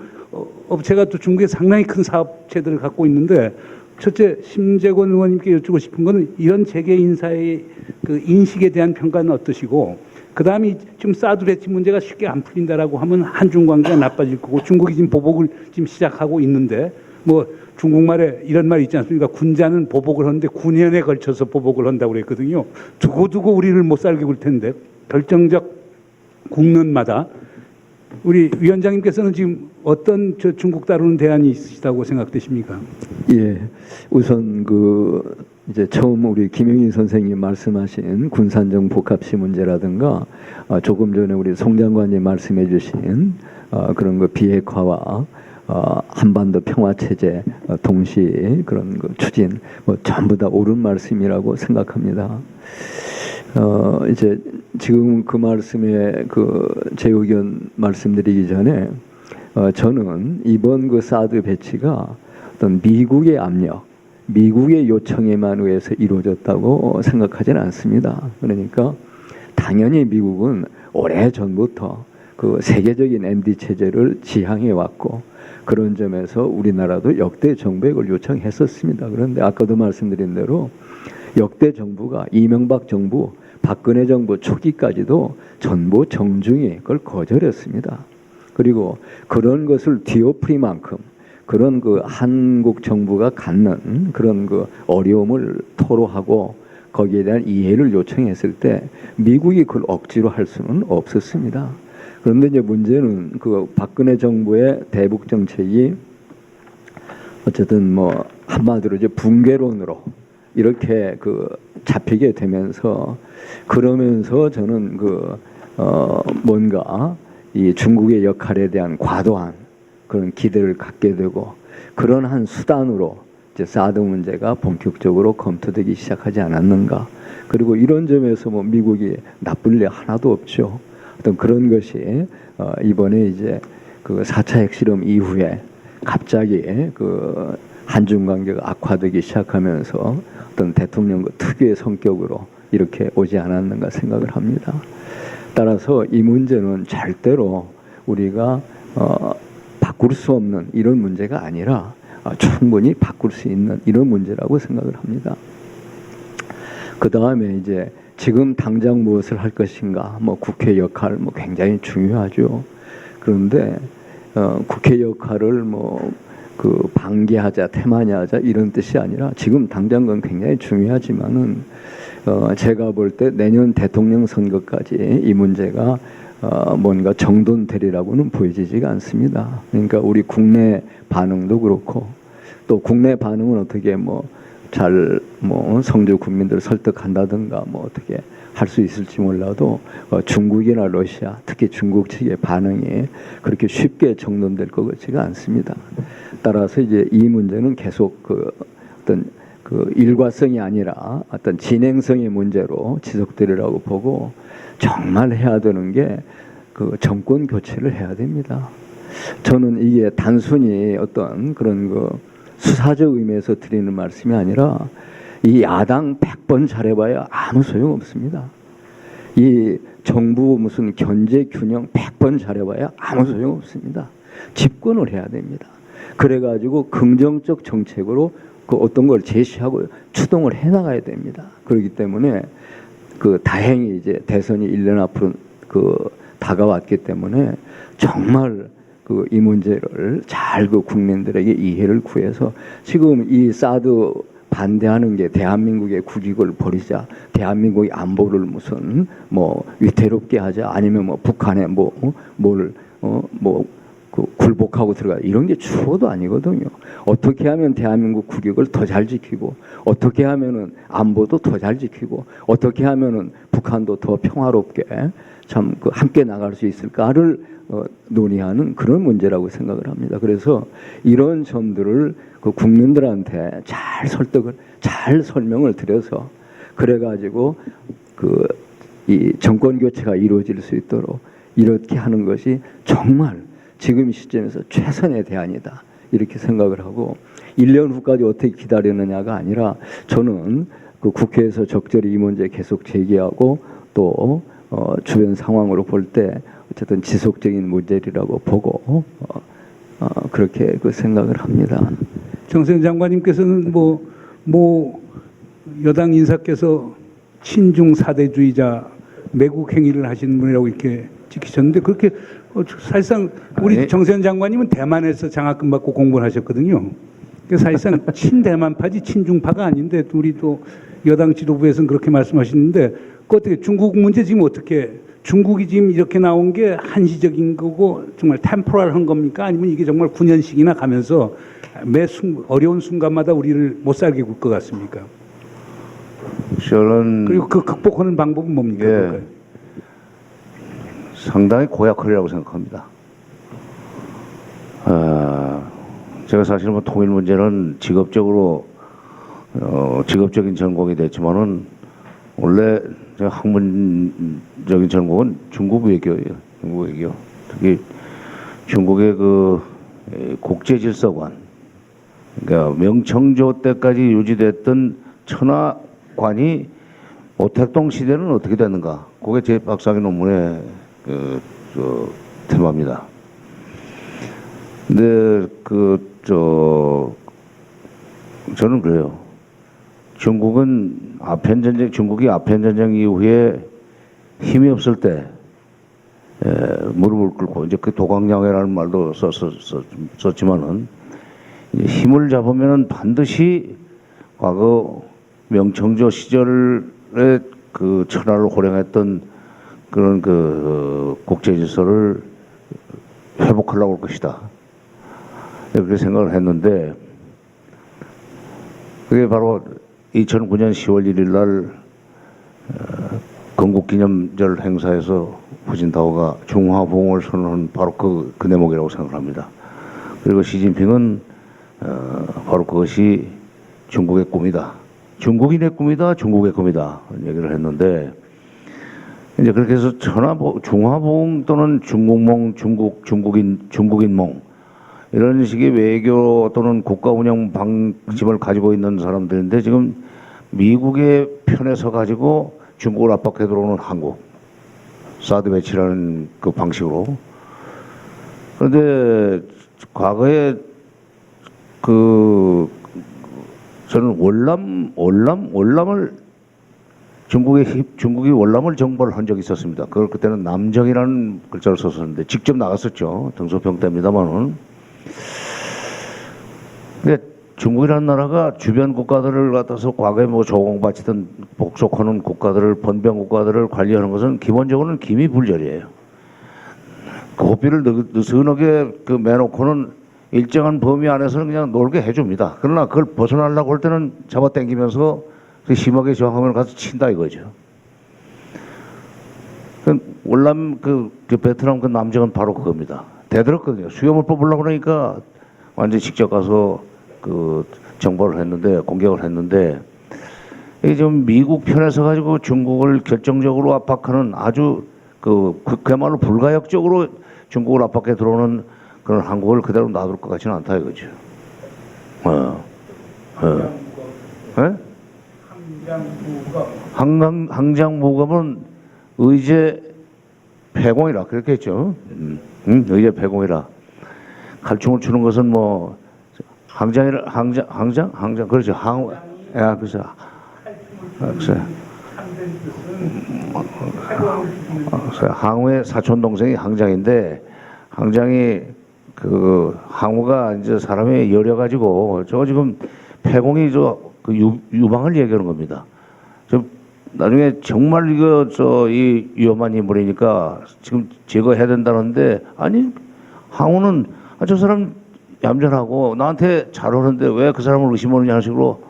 업체가 또 중국에 상당히 큰 사업체들을 갖고 있는데 첫째 심재권 의원님께 여쭙고 싶은 거는 이런 재계 인사의 그 인식에 대한 평가는 어떠시고 그 다음에 지금 사드 배치 문제가 쉽게 안 풀린다라고 하면 한중 관계가 나빠질 거고 중국이 지금 보복을 지금 시작하고 있는데 뭐 중국말에 이런 말이 있지 않습니까? 군자는 보복을 하는데 9년에 걸쳐서 보복을 한다고 그랬거든요. 두고두고 우리를 못 살게 굴 텐데 결정적 국론마다 우리 위원장님께서는 지금 어떤 중국 다루는 대안이 있으시다고 생각되십니까? 예, 우선 그 이제 처음 우리 김영희 선생님 말씀하신 군산정 복합시 문제라든가 조금 전에 우리 송 장관님 말씀해주신 그런 거 비핵화와 한반도 평화 체제 동시 그런 거 추진 뭐 전부 다 옳은 말씀이라고 생각합니다. 이제 지금 그 말씀에 제 의견 말씀드리기 전에 저는 이번 그 사드 배치가 어떤 미국의 압력, 미국의 요청에만 의해서 이루어졌다고 생각하지는 않습니다. 그러니까 당연히 미국은 오래 전부터 그 세계적인 MD 체제를 지향해 왔고 그런 점에서 우리나라도 역대 정부액을 요청했었습니다. 그런데 아까도 말씀드린 대로 역대 정부가 이명박 정부, 박근혜 정부 초기까지도 전부 정중히 그걸 거절했습니다. 그리고 그런 것을 뒤엎으리만큼 그런 그 한국 정부가 갖는 그런 그 어려움을 토로하고 거기에 대한 이해를 요청했을 때 미국이 그걸 억지로 할 수는 없었습니다. 그런데 이제 문제는 그 박근혜 정부의 대북 정책이 어쨌든 뭐 한마디로 이제 붕괴론으로 이렇게 잡히게 되면서 그러면서 저는 뭔가 이 중국의 역할에 대한 과도한 그런 기대를 갖게 되고 그런 한 수단으로 이제 사드 문제가 본격적으로 검토되기 시작하지 않았는가. 그리고 이런 점에서 뭐 미국이 나쁠 일 하나도 없죠. 어떤 그런 것이 이번에 이제 4차 핵실험 이후에 갑자기 한중 관계가 악화되기 시작하면서 어떤 대통령 특유의 성격으로 이렇게 오지 않았는가 생각을 합니다. 따라서 이 문제는 절대로 우리가 바꿀 수 없는 이런 문제가 아니라 충분히 바꿀 수 있는 이런 문제라고 생각을 합니다. 그 다음에 이제 지금 당장 무엇을 할 것인가, 뭐 국회 역할 뭐 굉장히 중요하죠. 그런데 국회 역할을 방기하자, 태만히하자 이런 뜻이 아니라 지금 당장 건 굉장히 중요하지만은 제가 볼 때 내년 대통령 선거까지 이 문제가 뭔가 정돈되리라고는 보여지지가 않습니다. 그러니까 우리 국내 반응도 그렇고 또 국내 반응은 어떻게 성주 국민들을 설득한다든가 어떻게 할 수 있을지 몰라도 중국이나 러시아 특히 중국 측의 반응이 그렇게 쉽게 정돈될 것 같지가 않습니다. 따라서 이제 이 문제는 계속 어떤 일과성이 아니라 어떤 진행성의 문제로 지속되리라고 보고 정말 해야 되는 게 정권 교체를 해야 됩니다. 저는 이게 단순히 어떤 그런 수사적 의미에서 드리는 말씀이 아니라 이 야당 100번 잘해봐야 아무 소용 없습니다. 이 정부 무슨 견제 균형 100번 잘해봐야 아무 소용 없습니다. 집권을 해야 됩니다. 그래가지고 긍정적 정책으로 어떤 걸 제시하고 추동을 해나가야 됩니다. 그렇기 때문에 다행히 이제 대선이 1년 앞으로 다가왔기 때문에 정말 이 문제를 잘 국민들에게 이해를 구해서 지금 이 사드 반대하는 게 대한민국의 국익을 버리자, 대한민국의 안보를 무슨 위태롭게 하자, 아니면 북한에 굴복하고 들어가 이런 게 추호도 아니거든요. 어떻게 하면 대한민국 국익을 더 잘 지키고 어떻게 하면은 안보도 더 잘 지키고 어떻게 하면은 북한도 더 평화롭게 참 함께 나갈 수 있을까를 논의하는 그런 문제라고 생각을 합니다. 그래서 이런 점들을 국민들한테 잘 설득을 잘 설명을 드려서 그래가지고 이 정권 교체가 이루어질 수 있도록 이렇게 하는 것이 정말 지금 시점에서 최선의 대안이다 이렇게 생각을 하고 1년 후까지 어떻게 기다리느냐가 아니라 저는 국회에서 적절히 이 문제 계속 제기하고 또 주변 상황으로 볼 때 어쨌든 지속적인 문제라고 보고 그렇게 생각을 합니다. 정세현 장관님께서는 여당 인사께서 친중 사대주의자 매국 행위를 하시는 분이라고 이렇게 지키셨는데 그렇게 사실상 우리 정세현 장관님은 대만에서 장학금 받고 공부를 하셨거든요. 사실상 친대만파지 친중파가 아닌데 우리 또 여당 지도부에서는 그렇게 말씀하시는데 어떻게 중국 문제 지금 어떻게 중국이 지금 이렇게 나온 게 한시적인 거고 정말 템포럴한 겁니까? 아니면 이게 정말 9년씩이나 가면서 매 어려운 순간마다 우리를 못 살게 굴 것 같습니까? 저는 그리고 그 극복하는 방법은 뭡니까? 예. 상당히 고약하리라고 생각합니다. 제가 사실 뭐 통일 문제는 직업적인 전공이 됐지만은 원래 제가 학문적인 전공은 중국 외교예요. 중국 외교. 특히 중국의 그 국제 질서관, 그러니까 명청조 때까지 유지됐던 천하관이 오택동 시대는 어떻게 됐는가? 그게 제 박사학위 논문의 테마입니다. 근데 저는 그래요. 중국이 아편 전쟁 이후에 힘이 없을 때 무릎을 꿇고 이제 그 도광양해라는 말도 썼지만은 힘을 잡으면은 반드시 과거 명청조 시절에 그 천하를 호령했던 그런 국제 질서를 회복하려고 할 것이다. 그렇게 생각을 했는데 그게 바로 2009년 10월 1일 날 건국기념절 행사에서 후진타오가 중화부흥을 선언한 바로 그 대목이라고 생각합니다. 그리고 시진핑은 바로 그것이 중국의 꿈이다. 중국인의 꿈이다. 중국의 꿈이다. 얘기를 했는데 이제 그렇게 해서 중화부흥 또는 중국몽, 중국인몽 이런 식의 외교 또는 국가 운영 방침을 가지고 있는 사람들인데 지금 미국의 편에 서 가지고 중국을 압박해 들어오는 한국 사드 배치라는 그 방식으로. 그런데 과거에 저는 월남을 중국이 월남을 정벌을 한 적이 있었습니다. 그걸 그때는 남정이라는 글자를 썼었는데 직접 나갔었죠. 등소평 때입니다만은. 근데 중국이라는 나라가 주변 국가들을 갖다서 과거에 뭐 조공바치던 복속하는 국가들을 번병 국가들을 관리하는 것은 기본적으로는 기미불절이에요. 고삐를 느슨하게 매놓고는 일정한 범위 안에서는 그냥 놀게 해줍니다. 그러나 그걸 벗어나려고 할 때는 잡아당기면서 심하게 저항하면 가서 친다 이거죠. 월남 베트남 남정은 바로 그겁니다. 대들었거든요. 수염을 뽑으려고 그러니까 완전히 직접 가서 정벌을 했는데 공격을 했는데 이게 좀 미국 편에서 가지고 중국을 결정적으로 압박하는 아주 그야말로 불가역적으로 중국을 압박해 들어오는 그런 한국을 그대로 놔둘 것 같지는 않다 이거죠. 항장무감은 의제 폐공이라 그렇게 했죠. 의제 폐공이라. 칼춤을 추는 것은 뭐 항장 그렇죠. 그래서 항우의 사촌 동생이 항장인데 항장이 항우가 이제 사람이 여려 가지고 저 지금 폐공이 유방을 얘기하는 겁니다. 나중에 정말 이 위험한 인물이니까 지금 제거해야 된다는데 아니 항우는 저 사람 얌전하고 나한테 잘 오는데 왜 그 사람을 의심하느냐 하는 식으로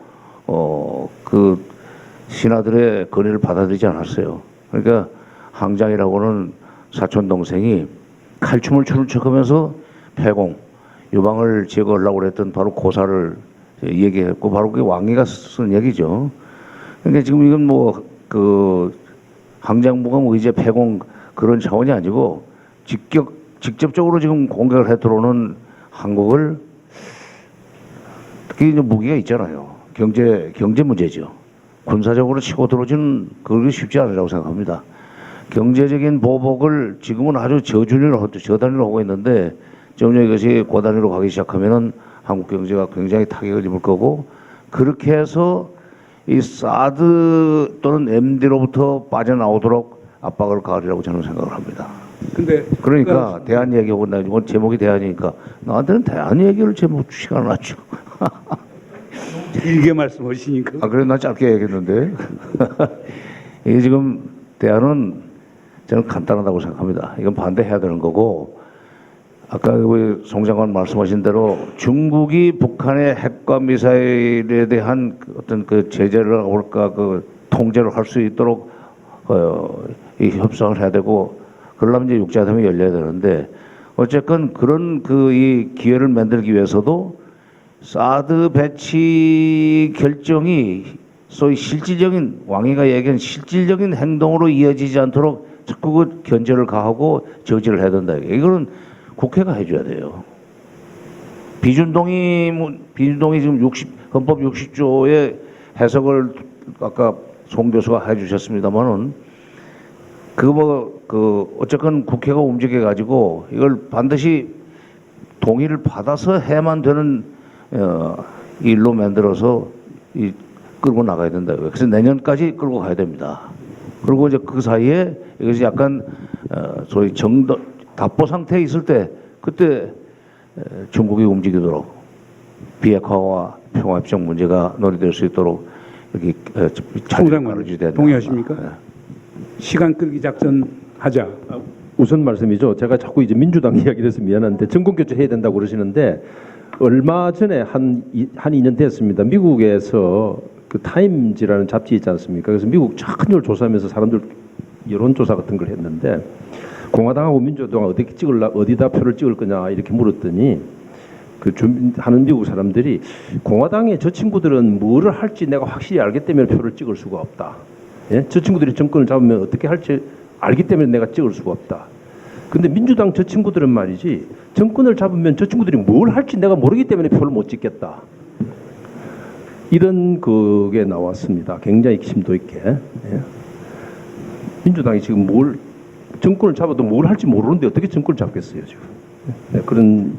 신하들의 건의를 받아들이지 않았어요. 그러니까 항장이라고는 사촌 동생이 칼춤을 추는 척하면서 폐공 유방을 제거하려고 했던 바로 고사를 얘기했고 바로 그게 왕이가 쓴 얘기죠. 그러니까 지금 이건 항장무감 의제 폐공 그런 차원이 아니고 직접적으로 지금 공격을 해 들어오는 한국을 특히 이제 무기가 있잖아요. 경제 문제죠. 군사적으로 치고 들어오지는 그게 쉽지 않으라고 생각합니다. 경제적인 보복을 지금은 아주 저단위로 하고 있는데 점점 이것이 고단위로 가기 시작하면은 한국 경제가 굉장히 타격을 입을 거고 그렇게 해서 이 사드 또는 MD로부터 빠져나오도록 압박을 가하리라고 저는 생각을 합니다. 근데 그러니까 대한 얘기하고 나 이번 제목이 대한이니까 나한테는 대한 얘기를 제목 시간 놨죠. 길게 말씀하시니까. 그래 나 짧게 얘기했는데 이게 지금 대안은 저는 간단하다고 생각합니다. 이건 반대해야 되는 거고 아까 우리 송 장관 말씀하신 대로 중국이 북한의 핵과 미사일에 대한 어떤 그 제재를 할까 그 통제를 할 수 있도록 이 협상을 해야 되고 그러려면 이제 육자회담이 열려야 되는데 어쨌건 그런 그 이 기회를 만들기 위해서도 사드 배치 결정이 소위 실질적인 왕이가 얘기한 실질적인 행동으로 이어지지 않도록 자꾸 그 견제를 가하고 저지를 해야 된다. 이거는 국회가 해줘야 돼요. 비준동의 지금 헌법 60조의 해석을 아까 송 교수가 해주셨습니다만은 어쨌건 국회가 움직여 가지고 이걸 반드시 동의를 받아서 해야만 되는 일로 만들어서 끌고 나가야 된다. 그래서 내년까지 끌고 가야 됩니다. 그리고 이제 그 사이에 이것이 약간 소위 답보 상태에 있을 때 그때 중국이 움직이도록 비핵화와 평화협정 문제가 논의될 수 있도록 이렇게 총장관 동의하십니까? 시간 끌기 작전 하자. 우선 말씀이죠. 제가 자꾸 이제 민주당 이야기를 해서 미안한데 정권 교체해야 된다고 그러시는데 얼마 전에 한 2년 됐습니다. 미국에서 그 타임지라는 잡지 있지 않습니까? 그래서 미국 큰 조사하면서 사람들 여론조사 같은 걸 했는데 공화당하고 민주당하고 어디다 표를 찍을 거냐 이렇게 물었더니 하는 미국 사람들이 공화당의 저 친구들은 뭐를 할지 내가 확실히 알기 때문에 표를 찍을 수가 없다. 예? 저 친구들이 정권을 잡으면 어떻게 할지 알기 때문에 내가 찍을 수가 없다. 근데 민주당 저 친구들은 말이지 정권을 잡으면 저 친구들이 뭘 할지 내가 모르기 때문에 표를 못 찍겠다. 이런 그게 나왔습니다. 굉장히 심도 있게. 예? 민주당이 지금 정권을 잡아도 뭘 할지 모르는데 어떻게 정권을 잡겠어요 지금. 네, 그런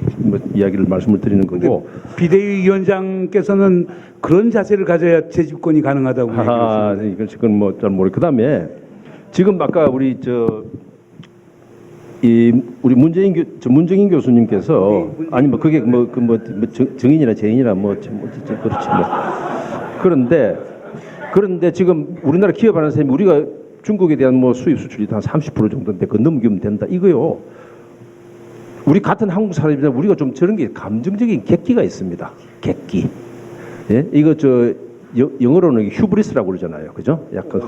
이야기를 말씀을 드리는 거고. 비대위원장께서는 그런 자세를 가져야 재집권이 가능하다고 얘기했습니다. 이건 지금 뭐 잘 모르. 그다음에 지금 아까 우리 우리 문정인 교수님께서 아니 뭐 그게 정인이나 재인이나 그렇지 뭐. 그런데 지금 우리나라 기업하는 사람이 우리가 중국에 대한 뭐 수입 수출이 한 30% 정도인데 그거 넘기면 된다 이거요. 우리 같은 한국 사람이라 우리가 좀 저런 게 감정적인 객기가 있습니다. 객기. 예? 이거 영어로는 휴브리스라고 그러잖아요. 그죠? 약간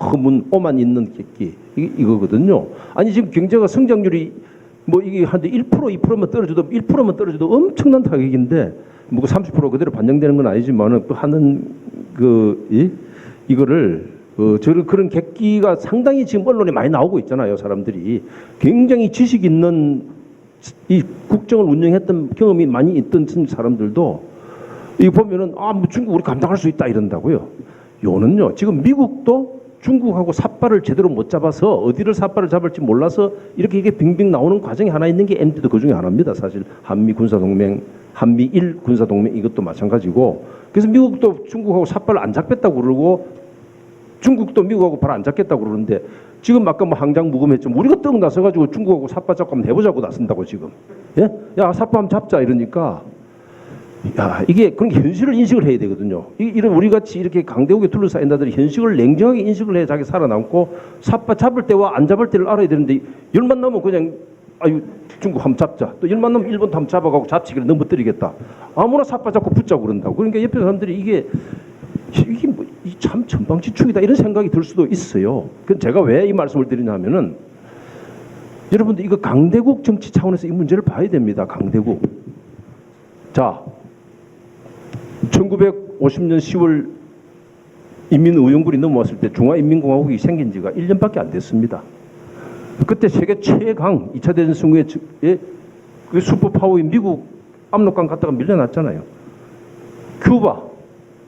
허문, 오만 있는 객기. 이거거든요. 아니 지금 경제가 성장률이 뭐 이게 한 1%, 2%만 떨어져도 엄청난 타격인데 뭐 30% 그대로 반영되는 건 아니지만은 또 하는 이거를 그런 객기가 상당히 지금 언론에 많이 나오고 있잖아요. 사람들이 굉장히 지식 있는 이 국정을 운영했던 경험이 많이 있던 사람들도 이거 보면은 뭐 중국 우리 감당할 수 있다 이런다고요. 요는요. 지금 미국도 중국하고 삿발을 제대로 못 잡아서 어디를 삿발을 잡을지 몰라서 이렇게 이게 빙빙 나오는 과정이 하나 있는 게 MD도 그 중에 하나입니다. 사실 한미일 군사동맹 이것도 마찬가지고. 그래서 미국도 중국하고 삿발을 안 잡겠다고 그러고 중국도 미국하고 발 안 잡겠다고 그러는데 지금 아까 뭐 항장 무금했지만 우리가 떡 나서가지고 중국하고 삿발 잡고 한번 해보자고 나선다고 지금. 예? 야 삿발 한번 잡자 이러니까 야 이게 그런 현실을 인식을 해야 되거든요. 이런 우리 같이 이렇게 강대국에 둘러싸인 나들이 현실을 냉정하게 인식을 해야 자기 살아남고 삿발 잡을 때와 안 잡을 때를 알아야 되는데 열만 넘으면 그냥 중국 한번 잡자. 또 열만 넘으면 일본도 한번 잡아가고 잡치기를 넘어뜨리겠다. 아무나 삿발 잡고 붙자고 그런다고. 그러니까 옆에 사람들이 이게 뭐 참 천방지축이다 이런 생각이 들 수도 있어요. 그 제가 왜 이 말씀을 드리냐면은 여러분들 이거 강대국 정치 차원에서 이 문제를 봐야 됩니다. 강대국. 자, 1950년 10월 인민의원군이 넘어왔을 때 중화인민공화국이 생긴 지가 1년밖에 안 됐습니다. 그때 세계 최강 2차 대전 승후에 그 슈퍼파워인 미국 압록강 갔다가 밀려났잖아요. 큐바.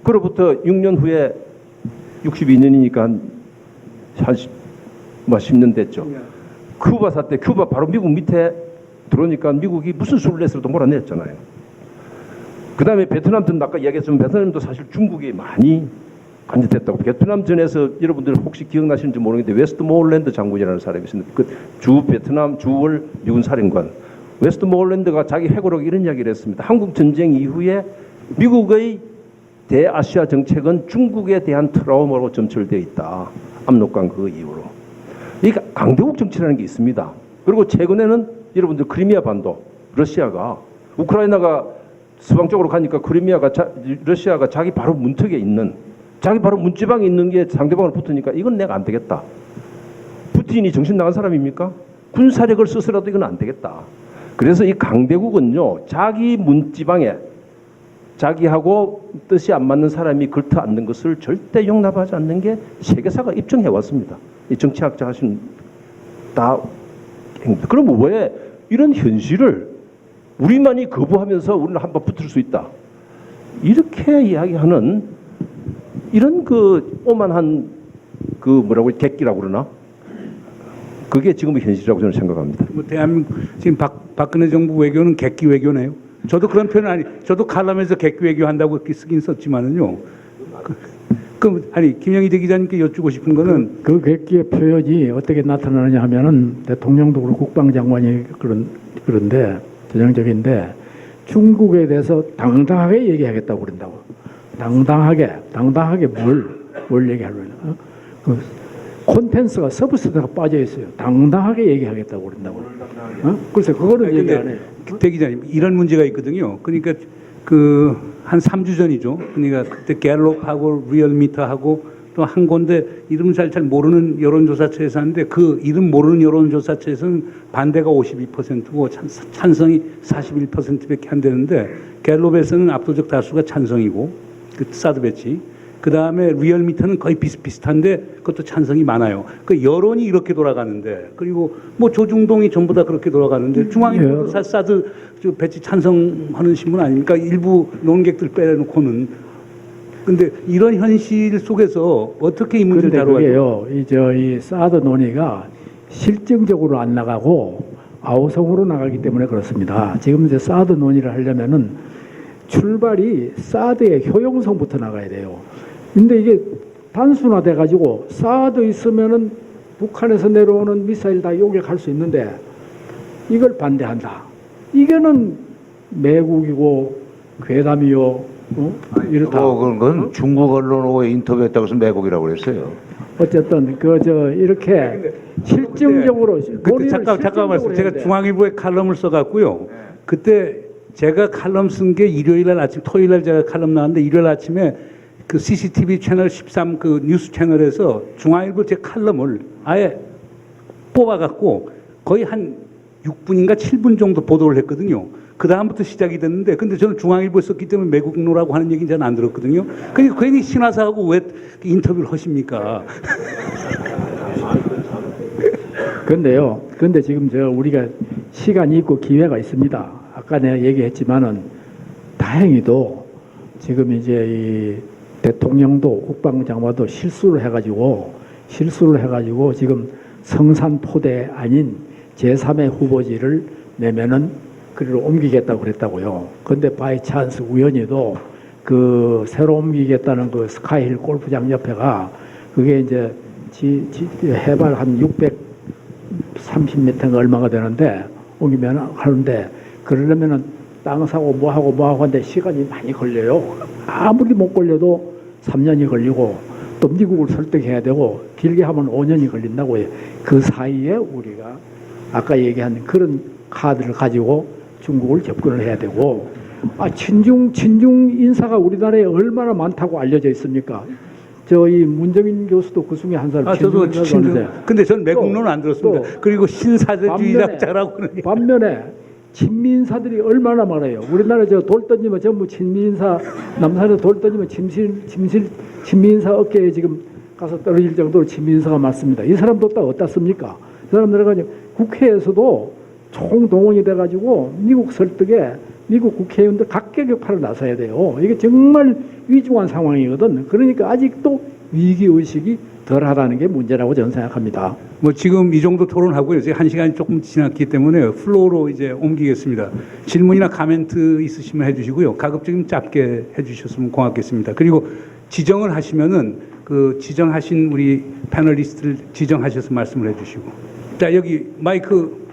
그로부터 6년 후에 62년이니까 한 10년 됐죠. 큐바 사태, 큐바 바로 미국 밑에 들어오니까 미국이 무슨 수를 내서도 몰아냈잖아요. 그 다음에 베트남전 아까 이야기했지만 베트남도 사실 중국이 많이 간접했다고. 베트남전에서 여러분들 혹시 기억나시는지 모르겠는데 웨스트모어랜드 장군이라는 사람이 있습니다. 그 베트남 주월 미군 사령관. 웨스트모어랜드가 자기 회고록에 이런 이야기를 했습니다. 한국 전쟁 이후에 미국의 대아시아 정책은 중국에 대한 트라우마로 점철되어 있다. 압록강 그 이후로. 그러니까 강대국 정치라는 게 있습니다. 그리고 최근에는 여러분들 크리미아 반도 러시아가 우크라이나가 서방 쪽으로 가니까 크리미아가 러시아가 자기 바로 문턱에 있는 자기 바로 문지방에 있는 게 상대방으로 붙으니까 이건 내가 안 되겠다. 푸틴이 정신 나간 사람입니까? 군사력을 써서라도 이건 안 되겠다. 그래서 이 강대국은요 자기 문지방에 자기하고 뜻이 안 맞는 사람이 걸터 앉는 것을 절대 용납하지 않는 게 세계사가 입증해 왔습니다. 이 정치학자 하신 다. 그럼 왜 이런 현실을 우리만이 거부하면서 우리는 한번 붙을 수 있다. 이렇게 이야기하는 이런 그 오만한 그 뭐라고 객기라고 그러나 그게 지금의 현실이라고 저는 생각합니다. 뭐 대한민국 지금 박근혜 정부 외교는 객기 외교네요. 저도 그런 표현 아니, 저도 칼럼에서 객기 외교 한다고 쓰긴 썼지만은요. 아니 김영희 대기자님께 여쭙고 싶은 거는 그 객기의 표현이 어떻게 나타나느냐 하면은 대통령도 그렇고 국방장관이 그런데 전형적인데 중국에 대해서 당당하게 얘기하겠다고 그런다고. 당당하게 뭘 얘기하려나? 그 콘텐츠가 서브스트가 빠져 있어요. 당당하게 얘기하겠다고 그런다고. 글쎄 그거는 얘기 안 해요. 대기자님 이런 문제가 있거든요. 그러니까 그 한 3주 전이죠. 그러니까 그때 갤럽하고 리얼미터하고 또 한 건데 이름 잘 모르는 여론조사처에서 하는데 그 이름 모르는 여론조사처에서는 반대가 52%고 찬성이 41%밖에 안 되는데 갤럽에서는 압도적 다수가 찬성이고 그 사드 배치. 그 다음에 리얼미터는 거의 비슷비슷한데 그것도 찬성이 많아요. 그 여론이 이렇게 돌아가는데 그리고 뭐 조중동이 전부 다 그렇게 돌아가는데 중앙일보도 사드 배치 찬성하는 신문 아닙니까? 일부 논객들 빼놓고는. 근데 이런 현실 속에서 어떻게 이 문제를 다루어요? 그게요. 이 사드 논의가 실증적으로 안 나가고 아우성으로 나가기 때문에 그렇습니다. 지금 이제 사드 논의를 하려면은 출발이 사드의 효용성부터 나가야 돼요. 근데 이게 단순화돼 가지고 사드 있으면은 북한에서 내려오는 미사일 다 요격할 수 있는데 이걸 반대한다. 이거는 매국이고 괴담이요. 이렇다. 그건 중국 언론하고 인터뷰했다고 해서 매국이라고 그랬어요. 어쨌든 이렇게 실증적으로 그때 잠깐 말씀. 제가 중앙일보에 칼럼을 써갖고요. 그때 제가 칼럼 쓴 게 일요일날 아침, 토요일날 제가 칼럼 나왔는데 일요일 아침에 그 CCTV 채널 13 그 뉴스 채널에서 중앙일보 제 칼럼을 아예 뽑아갖고 거의 한 6분인가 7분 정도 보도를 했거든요. 그 다음부터 시작이 됐는데, 근데 저는 중앙일보에 썼기 때문에 매국노라고 하는 얘기는 잘 안 들었거든요. 그러니까 괜히 신화사하고 왜 인터뷰를 하십니까? 근데 지금 우리가 시간이 있고 기회가 있습니다. 아까 내가 얘기했지만은 다행히도 지금 이제 이 대통령도 국방장관도 실수를 해가지고 지금 성산포대 아닌 제3의 후보지를 내면은 그리로 옮기겠다고 그랬다고요. 근데 바이 찬스 우연히도 그 새로 옮기겠다는 그 스카이힐 골프장 옆에가 그게 이제 해발 한 630m가 얼마가 되는데 옮기면 하는데 그러려면은 땅 사고 뭐하고 하는데 시간이 많이 걸려요. 아무리 못 걸려도 3년이 걸리고 또 미국을 설득해야 되고 길게 하면 5년이 걸린다고 해요. 그 사이에 우리가 아까 얘기한 그런 카드를 가지고 중국을 접근을 해야 되고 친중 인사가 우리나라에 얼마나 많다고 알려져 있습니까? 이 문정인 교수도 그 중에 한 사람. 저도 친중. 근데 전 매국노는 안 들었습니다. 그리고 신사대주의자라고 그러는 게. 반면에 친미인사들이 얼마나 많아요. 우리나라 돌 던지면 전부 친미인사, 남산에서 돌 던지면 친미인사 어깨에 지금 가서 떨어질 정도로 친미인사가 많습니다. 이 사람도 딱 어떻습니까? 이 사람들은 국회에서도 총동원이 돼가지고 미국 설득에 미국 국회의원들 각계격파를 나서야 돼요. 이게 정말 위중한 상황이거든. 그러니까 아직도 위기의식이 덜하다는 게 문제라고 저는 생각합니다. 뭐 지금 이 정도 토론하고요. 이제 1시간이 조금 지났기 때문에 플로우로 이제 옮기겠습니다. 질문이나 코멘트 있으시면 해주시고요. 가급적 짧게 해주셨으면 고맙겠습니다. 그리고 지정을 하시면은 그 지정하신 우리 패널리스트를 지정하셔서 말씀을 해주시고. 자, 여기 마이크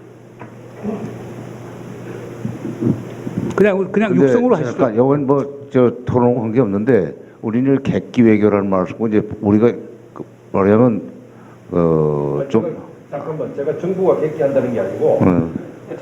그냥 육성으로 하시죠. 잠깐, 이건 토론 관계 없는데 우리는 객기 외교라는 말을 쓰고 이제 우리가 말하자면 좀 잠깐만 제가 정부가 객기한다는 게 아니고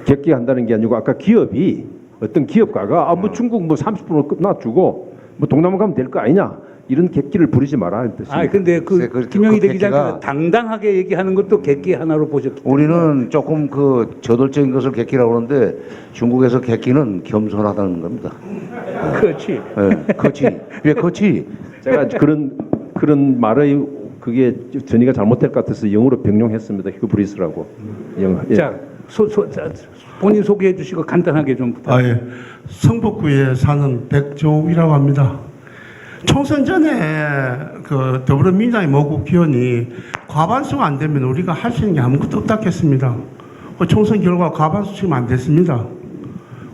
객기한다는 게 아니고 아까 기업이 어떤 기업가가 뭐 중국 뭐 30% 끝나주고 뭐 동남아 가면 될 거 아니냐 이런 객기를 부리지 마라는 뜻입니다. 아 근데 글쎄, 그 그 김영희 객기가- 대기자님께서 당당하게 얘기하는 것도 객기 하나로 보셨기 때문에 우리는 조금 그 저돌적인 것을 객기라고 하는데 중국에서 객기는 겸손하다는 겁니다. 그렇지. 예, 거치. 왜 거치? 제가 그런 말의 그게 전이가 잘못될 것 같아서 영어로 병용했습니다. 휴브리스라고. 영어. 예. 자, 자, 본인 소개해 주시고 간단하게 좀 부탁드립니다. 예. 성북구에 사는 백조욱이라고 합니다. 총선 전에 그 더불어민주당의 모 국회의원이 과반수가 안 되면 우리가 할 수 있는 게 아무것도 없다 했습니다. 그 총선 결과 과반수 지금 안 됐습니다.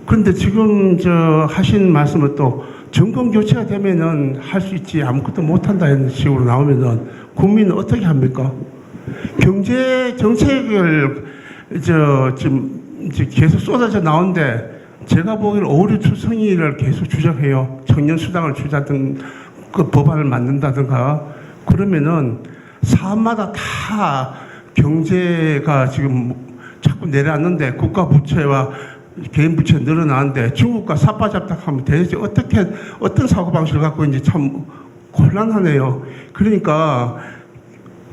그런데 지금 하신 말씀은 또 정권 교체가 되면은 할 수 있지 아무것도 못한다는 식으로 나오면은 국민은 어떻게 합니까? 경제 정책을 지금 계속 쏟아져 나오는데 제가 보기에는 오류 투성이를 계속 주장해요. 청년 수당을 주자든 그 법안을 만든다든가 그러면은 사업마다 다 경제가 지금 자꾸 내려앉는데 국가 부채와 개인 부채 늘어나는데 중국과 삿바잡닥하면 대체 어떤 사고방식을 갖고 있는지 참 곤란하네요. 그러니까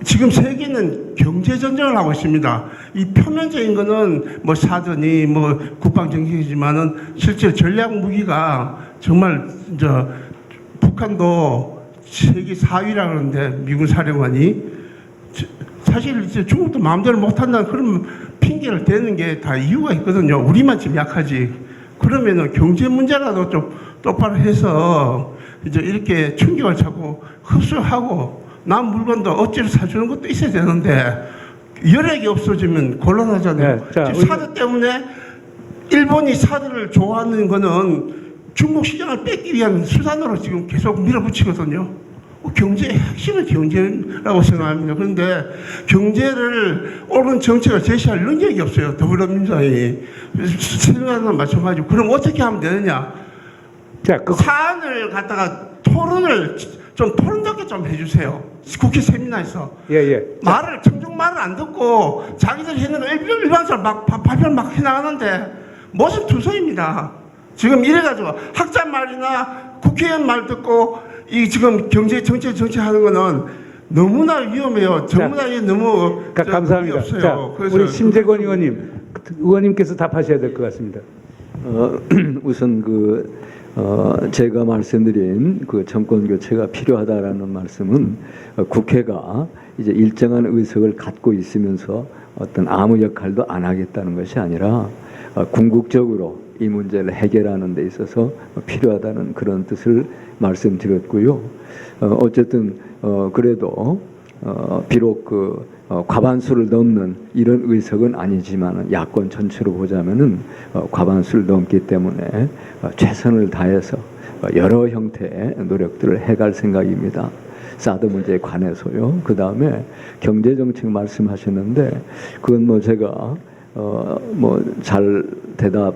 지금 세계는 경제 전쟁을 하고 있습니다. 이 표면적인 거는 뭐 사드니 뭐 국방 정책이지만은 실제 전략 무기가 정말 북한도 세계 4위라 그러는데 미군 사령관이 사실 이제 중국도 마음대로 못한다는 그런 핑계를 대는 게 다 이유가 있거든요. 우리만 지금 약하지. 그러면은 경제 문제라도 좀 똑바로 해서 이제 이렇게 충격을 자꾸 흡수하고 남 물건도 억지로 사주는 것도 있어야 되는데 여력이 없어지면 곤란하잖아요. 네, 자, 지금 사드 때문에 일본이 사드를 좋아하는 거는 중국 시장을 뺏기 위한 수단으로 지금 계속 밀어붙이거든요. 경제의 핵심은 경제라고 생각합니다. 그런데 경제를 옳은 정책을 제시할 능력이 없어요. 더불어민주당이. 생각하는 마찬가지고. 그럼 어떻게 하면 되느냐? 자, 사안을 갖다가 토론을 좀 토론답게 좀 해주세요. 국회 세미나에서. 예. 말을, 청중 말을 안 듣고 자기들 했는 거 일반적으로 막 발표를 막 해나가는데 무슨 투성입니다. 지금 이래가지고 학자 말이나 국회의원 말 듣고 이 지금 경제 정치하는 거는 너무나 위험해요. 너무나 너무 감사합니다. 없어요. 자, 그래서 우리 심재권 의원님께서 답하셔야 될 것 같습니다. 우선 제가 말씀드린 그 정권 교체가 필요하다라는 말씀은 국회가 이제 일정한 의석을 갖고 있으면서 어떤 아무 역할도 안 하겠다는 것이 아니라 궁극적으로 이 문제를 해결하는 데 있어서 필요하다는 그런 뜻을 말씀드렸고요. 어쨌든 그래도 비록 과반수를 넘는 이런 의석은 아니지만 야권 전체로 보자면은 과반수를 넘기 때문에 최선을 다해서 여러 형태의 노력들을 해갈 생각입니다. 사드 문제에 관해서요. 그 다음에 경제 정책 말씀하셨는데 그건 뭐 제가 잘 대답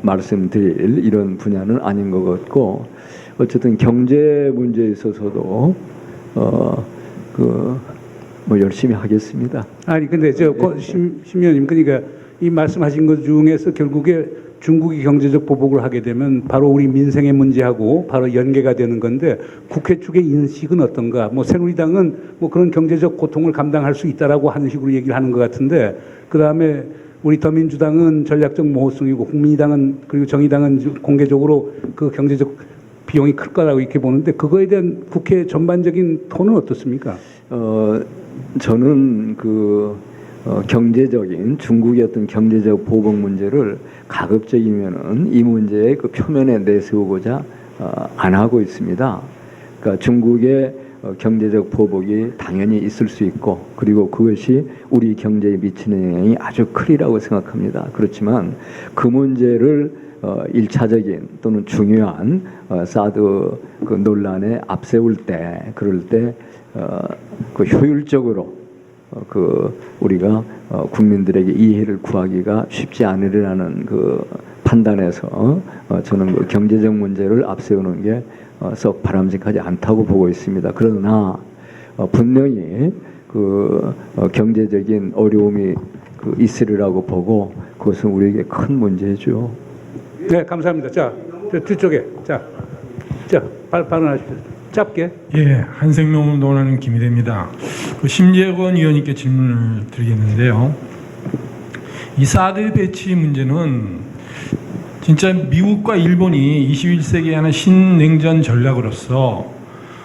말씀드릴 이런 분야는 아닌 것 같고 어쨌든 경제 문제에 있어서도 열심히 하겠습니다. 아니 근데 심 의원님 그러니까 이 말씀하신 것 중에서 결국에 중국이 경제적 보복을 하게 되면 바로 우리 민생의 문제하고 바로 연계가 되는 건데 국회 측의 인식은 어떤가? 뭐 새누리당은 뭐 그런 경제적 고통을 감당할 수 있다라고 하는 식으로 얘기를 하는 것 같은데 그 다음에 우리 더민주당은 전략적 모호성이고 국민의당은 그리고 정의당은 공개적으로 그 경제적 비용이 클 거라고 이렇게 보는데 그거에 대한 국회 전반적인 톤은 어떻습니까? 저는 경제적인 중국의 어떤 경제적 보복 문제를 가급적이면은 이 문제의 그 표면에 내세우고자 안 하고 있습니다. 그러니까 중국의 경제적 보복이 당연히 있을 수 있고 그리고 그것이 우리 경제에 미치는 영향이 아주 크리라고 생각합니다. 그렇지만 그 문제를 일차적인 또는 중요한 사드 그 논란에 앞세울 때 그럴 때 그 효율적으로 우리가 국민들에게 이해를 구하기가 쉽지 않으리라는 그 판단에서 저는 그 경제적 문제를 앞세우는 게 썩 바람직하지 않다고 보고 있습니다. 그러나 분명히 경제적인 어려움이 있으리라고 보고 그것은 우리에게 큰 문제죠. 네, 감사합니다. 자, 뒤쪽에 발언하십시오. 짧게. 예, 한생명을 논하는 김희대입니다. 심재권 의원님께 질문을 드리겠는데요. 이 사드 배치 문제는 진짜 미국과 일본이 21세기에 하는 신냉전 전략으로서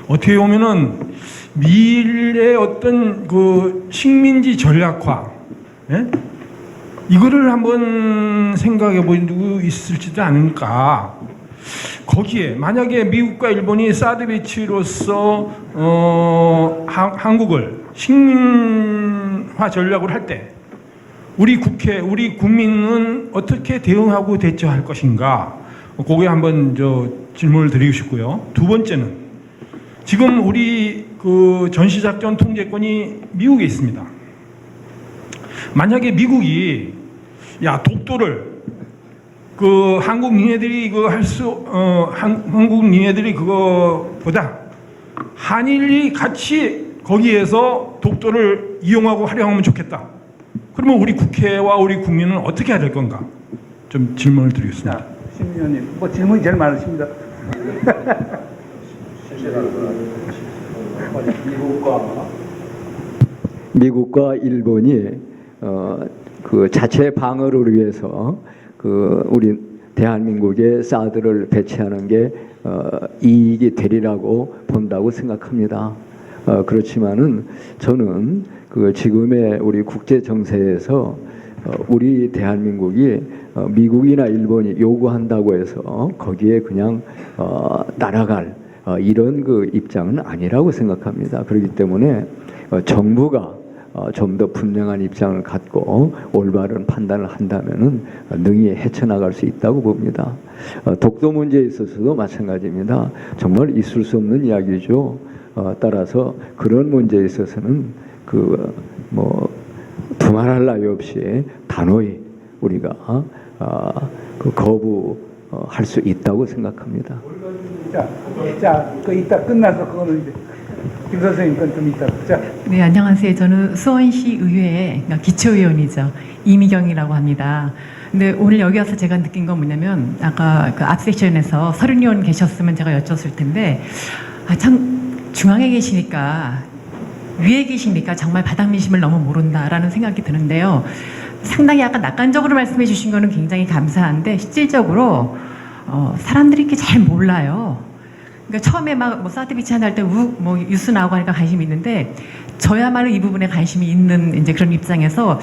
어떻게 보면은 미래의 어떤 그 식민지 전략화, 예? 이거를 한번 생각해 본 적 있을지도 않을까. 거기에 만약에 미국과 일본이 사드 배치로서 한국을 식민화 전략을 할 때 우리 국회, 우리 국민은 어떻게 대응하고 대처할 것인가? 거기에 한번 질문을 드리고 싶고요. 두 번째는 지금 우리 그 전시작전 통제권이 미국에 있습니다. 만약에 미국이 독도를 그 한국 니네들이 한국 니네들이 그거보다 한일이 같이 거기에서 독도를 이용하고 활용하면 좋겠다. 그러면 우리 국회와 우리 국민은 어떻게 해야 될 건가? 좀 질문을 드리겠습니다. 심 의원님, 질문이 제일 많으십니다. 미국과 일본이 그 자체 방어를 위해서 우리 대한민국에 사드를 배치하는 게 이익이 되리라고 본다고 생각합니다. 그렇지만은 저는 지금의 우리 국제 정세에서 우리 대한민국이 미국이나 일본이 요구한다고 해서 거기에 그냥 따라갈 이런 입장은 아니라고 생각합니다. 그렇기 때문에 정부가 좀 더 분명한 입장을 갖고 올바른 판단을 한다면은 능히 헤쳐나갈 수 있다고 봅니다. 독도 문제에 있어서도 마찬가지입니다. 정말 있을 수 없는 이야기죠. 따라서 그런 문제에 있어서는 두말할 나위 없이 단호히 우리가 거부할 수 있다고 생각합니다. 이따 끝나서 그거는 이제 김 선생님 건 좀 이따. 네, 안녕하세요. 저는 수원시 의회의 기초의원이죠. 이미경이라고 합니다. 근데 오늘 여기 와서 제가 느낀 건 뭐냐면 아까 그 앞 세션에서 서른 의원 계셨으면 제가 여쭸을 텐데 참 중앙에 계시니까 위에 계시니까 정말 바닥 민심을 너무 모른다라는 생각이 드는데요. 상당히 약간 낙관적으로 말씀해 주신 거는 굉장히 감사한데 실질적으로 사람들이 이렇게 잘 몰라요. 그러니까 처음에 막 사드 배치 할 때 뉴스 나오고 하니까 관심이 있는데 저야말로 이 부분에 관심이 있는 이제 그런 입장에서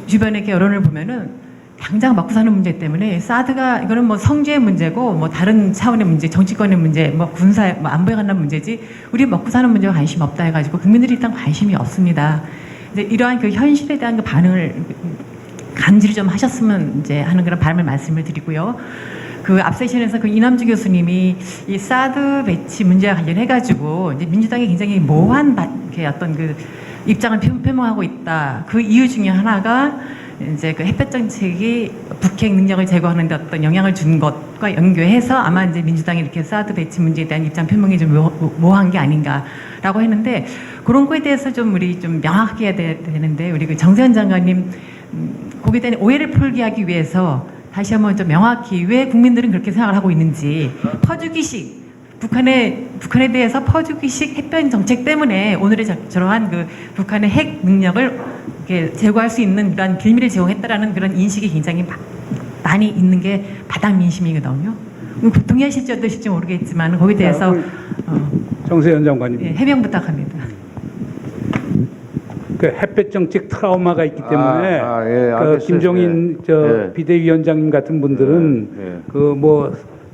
주변에 이렇게 여론을 보면은 당장 먹고 사는 문제 때문에 사드가 이거는 성주의 문제고 다른 차원의 문제, 정치권의 문제, 군사, 안보에 관한 문제지 우리 먹고 사는 문제가 관심 없다 해가지고 국민들이 일단 관심이 없습니다. 이제 이러한 그 현실에 대한 그 반응을 간절히 좀 하셨으면 이제 하는 그런 바람을 말씀을 드리고요. 그 앞 세션에서 그 이남주 교수님이 이 사드 배치 문제와 관련해가지고 이제 민주당이 굉장히 모호한 어떤 그 입장을 표명하고 있다. 그 이유 중에 하나가 이제 그 햇볕 정책이 북핵 능력을 제거하는 데 어떤 영향을 준 것과 연계해서 아마 이제 민주당이 이렇게 사드 배치 문제에 대한 입장 표명이 좀 모호한 게 아닌가라고 했는데 그런 거에 대해서 좀 우리 좀 명확하게 해야 되는데 우리 그 정세현 장관님 거기에 대한 오해를 풀게 하기 위해서 다시 한번 좀 명확히 왜 국민들은 그렇게 생각을 하고 있는지 퍼주기식 북한에 대해서 퍼주기식 햇변 정책 때문에 오늘의 저러한 그 북한의 핵 능력을 이렇게 제거할 수 있는 그런 빌미를 제공했다라는 그런 인식이 굉장히 많이 있는 게 바닥 민심이거든요. 동의하실지 어떠실지 모르겠지만 거기에 대해서 정세현 장관님. 예, 해명 부탁합니다. 그 햇볕 정책 트라우마가 있기 때문에 예, 그 김종인 비대위원장님 같은 분들은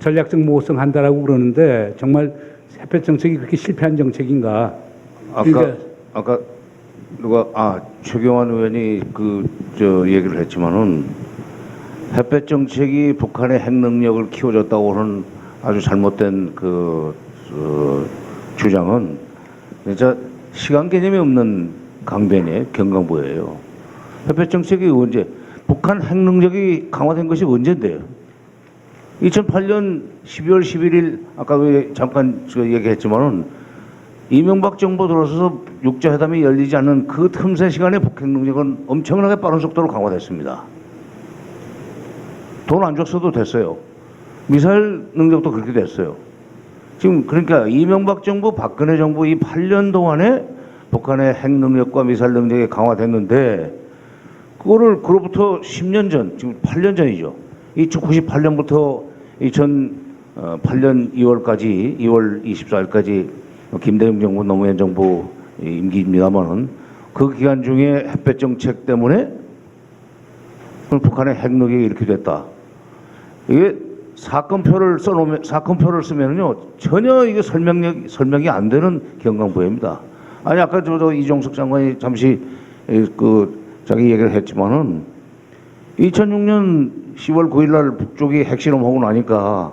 전략적 모호성 한다라고 그러는데 정말 햇볕 정책이 그렇게 실패한 정책인가? 아까 누가 최경환 의원이 얘기를 했지만은 햇볕 정책이 북한의 핵 능력을 키워줬다고는 아주 잘못된 주장은 진짜 시간 개념이 없는 강변의 경강부예요. 햇볕 정책이 언제 북한 핵 능력이 강화된 것이 언젠데요? 2008년 12월 11일 아까 잠깐 얘기했지만은 이명박 정부 들어서서 육자회담이 열리지 않는 그 틈새 시간에 북핵 능력은 엄청나게 빠른 속도로 강화됐습니다. 돈 안 줬어도 됐어요. 미사일 능력도 그렇게 됐어요. 지금 그러니까 이명박 정부, 박근혜 정부 이 8년 동안에 북한의 핵 능력과 미사일 능력이 강화됐는데 그거를 그로부터 10년 전, 지금 8년 전이죠. 1998년부터 2008년 2월까지, 2월 24일까지 김대중 정부, 노무현 정부 임기입니다만은 그 기간 중에 햇볕 정책 때문에 북한의 핵 능력이 이렇게 됐다. 이게 사건표를 쓰면은요 전혀 이게 설명이 안 되는 경강부회입니다. 아니 아까 저도 이종석 장관이 잠시 자기 얘기를 했지만은 2006년 10월 9일날 북쪽이 핵실험하고 나니까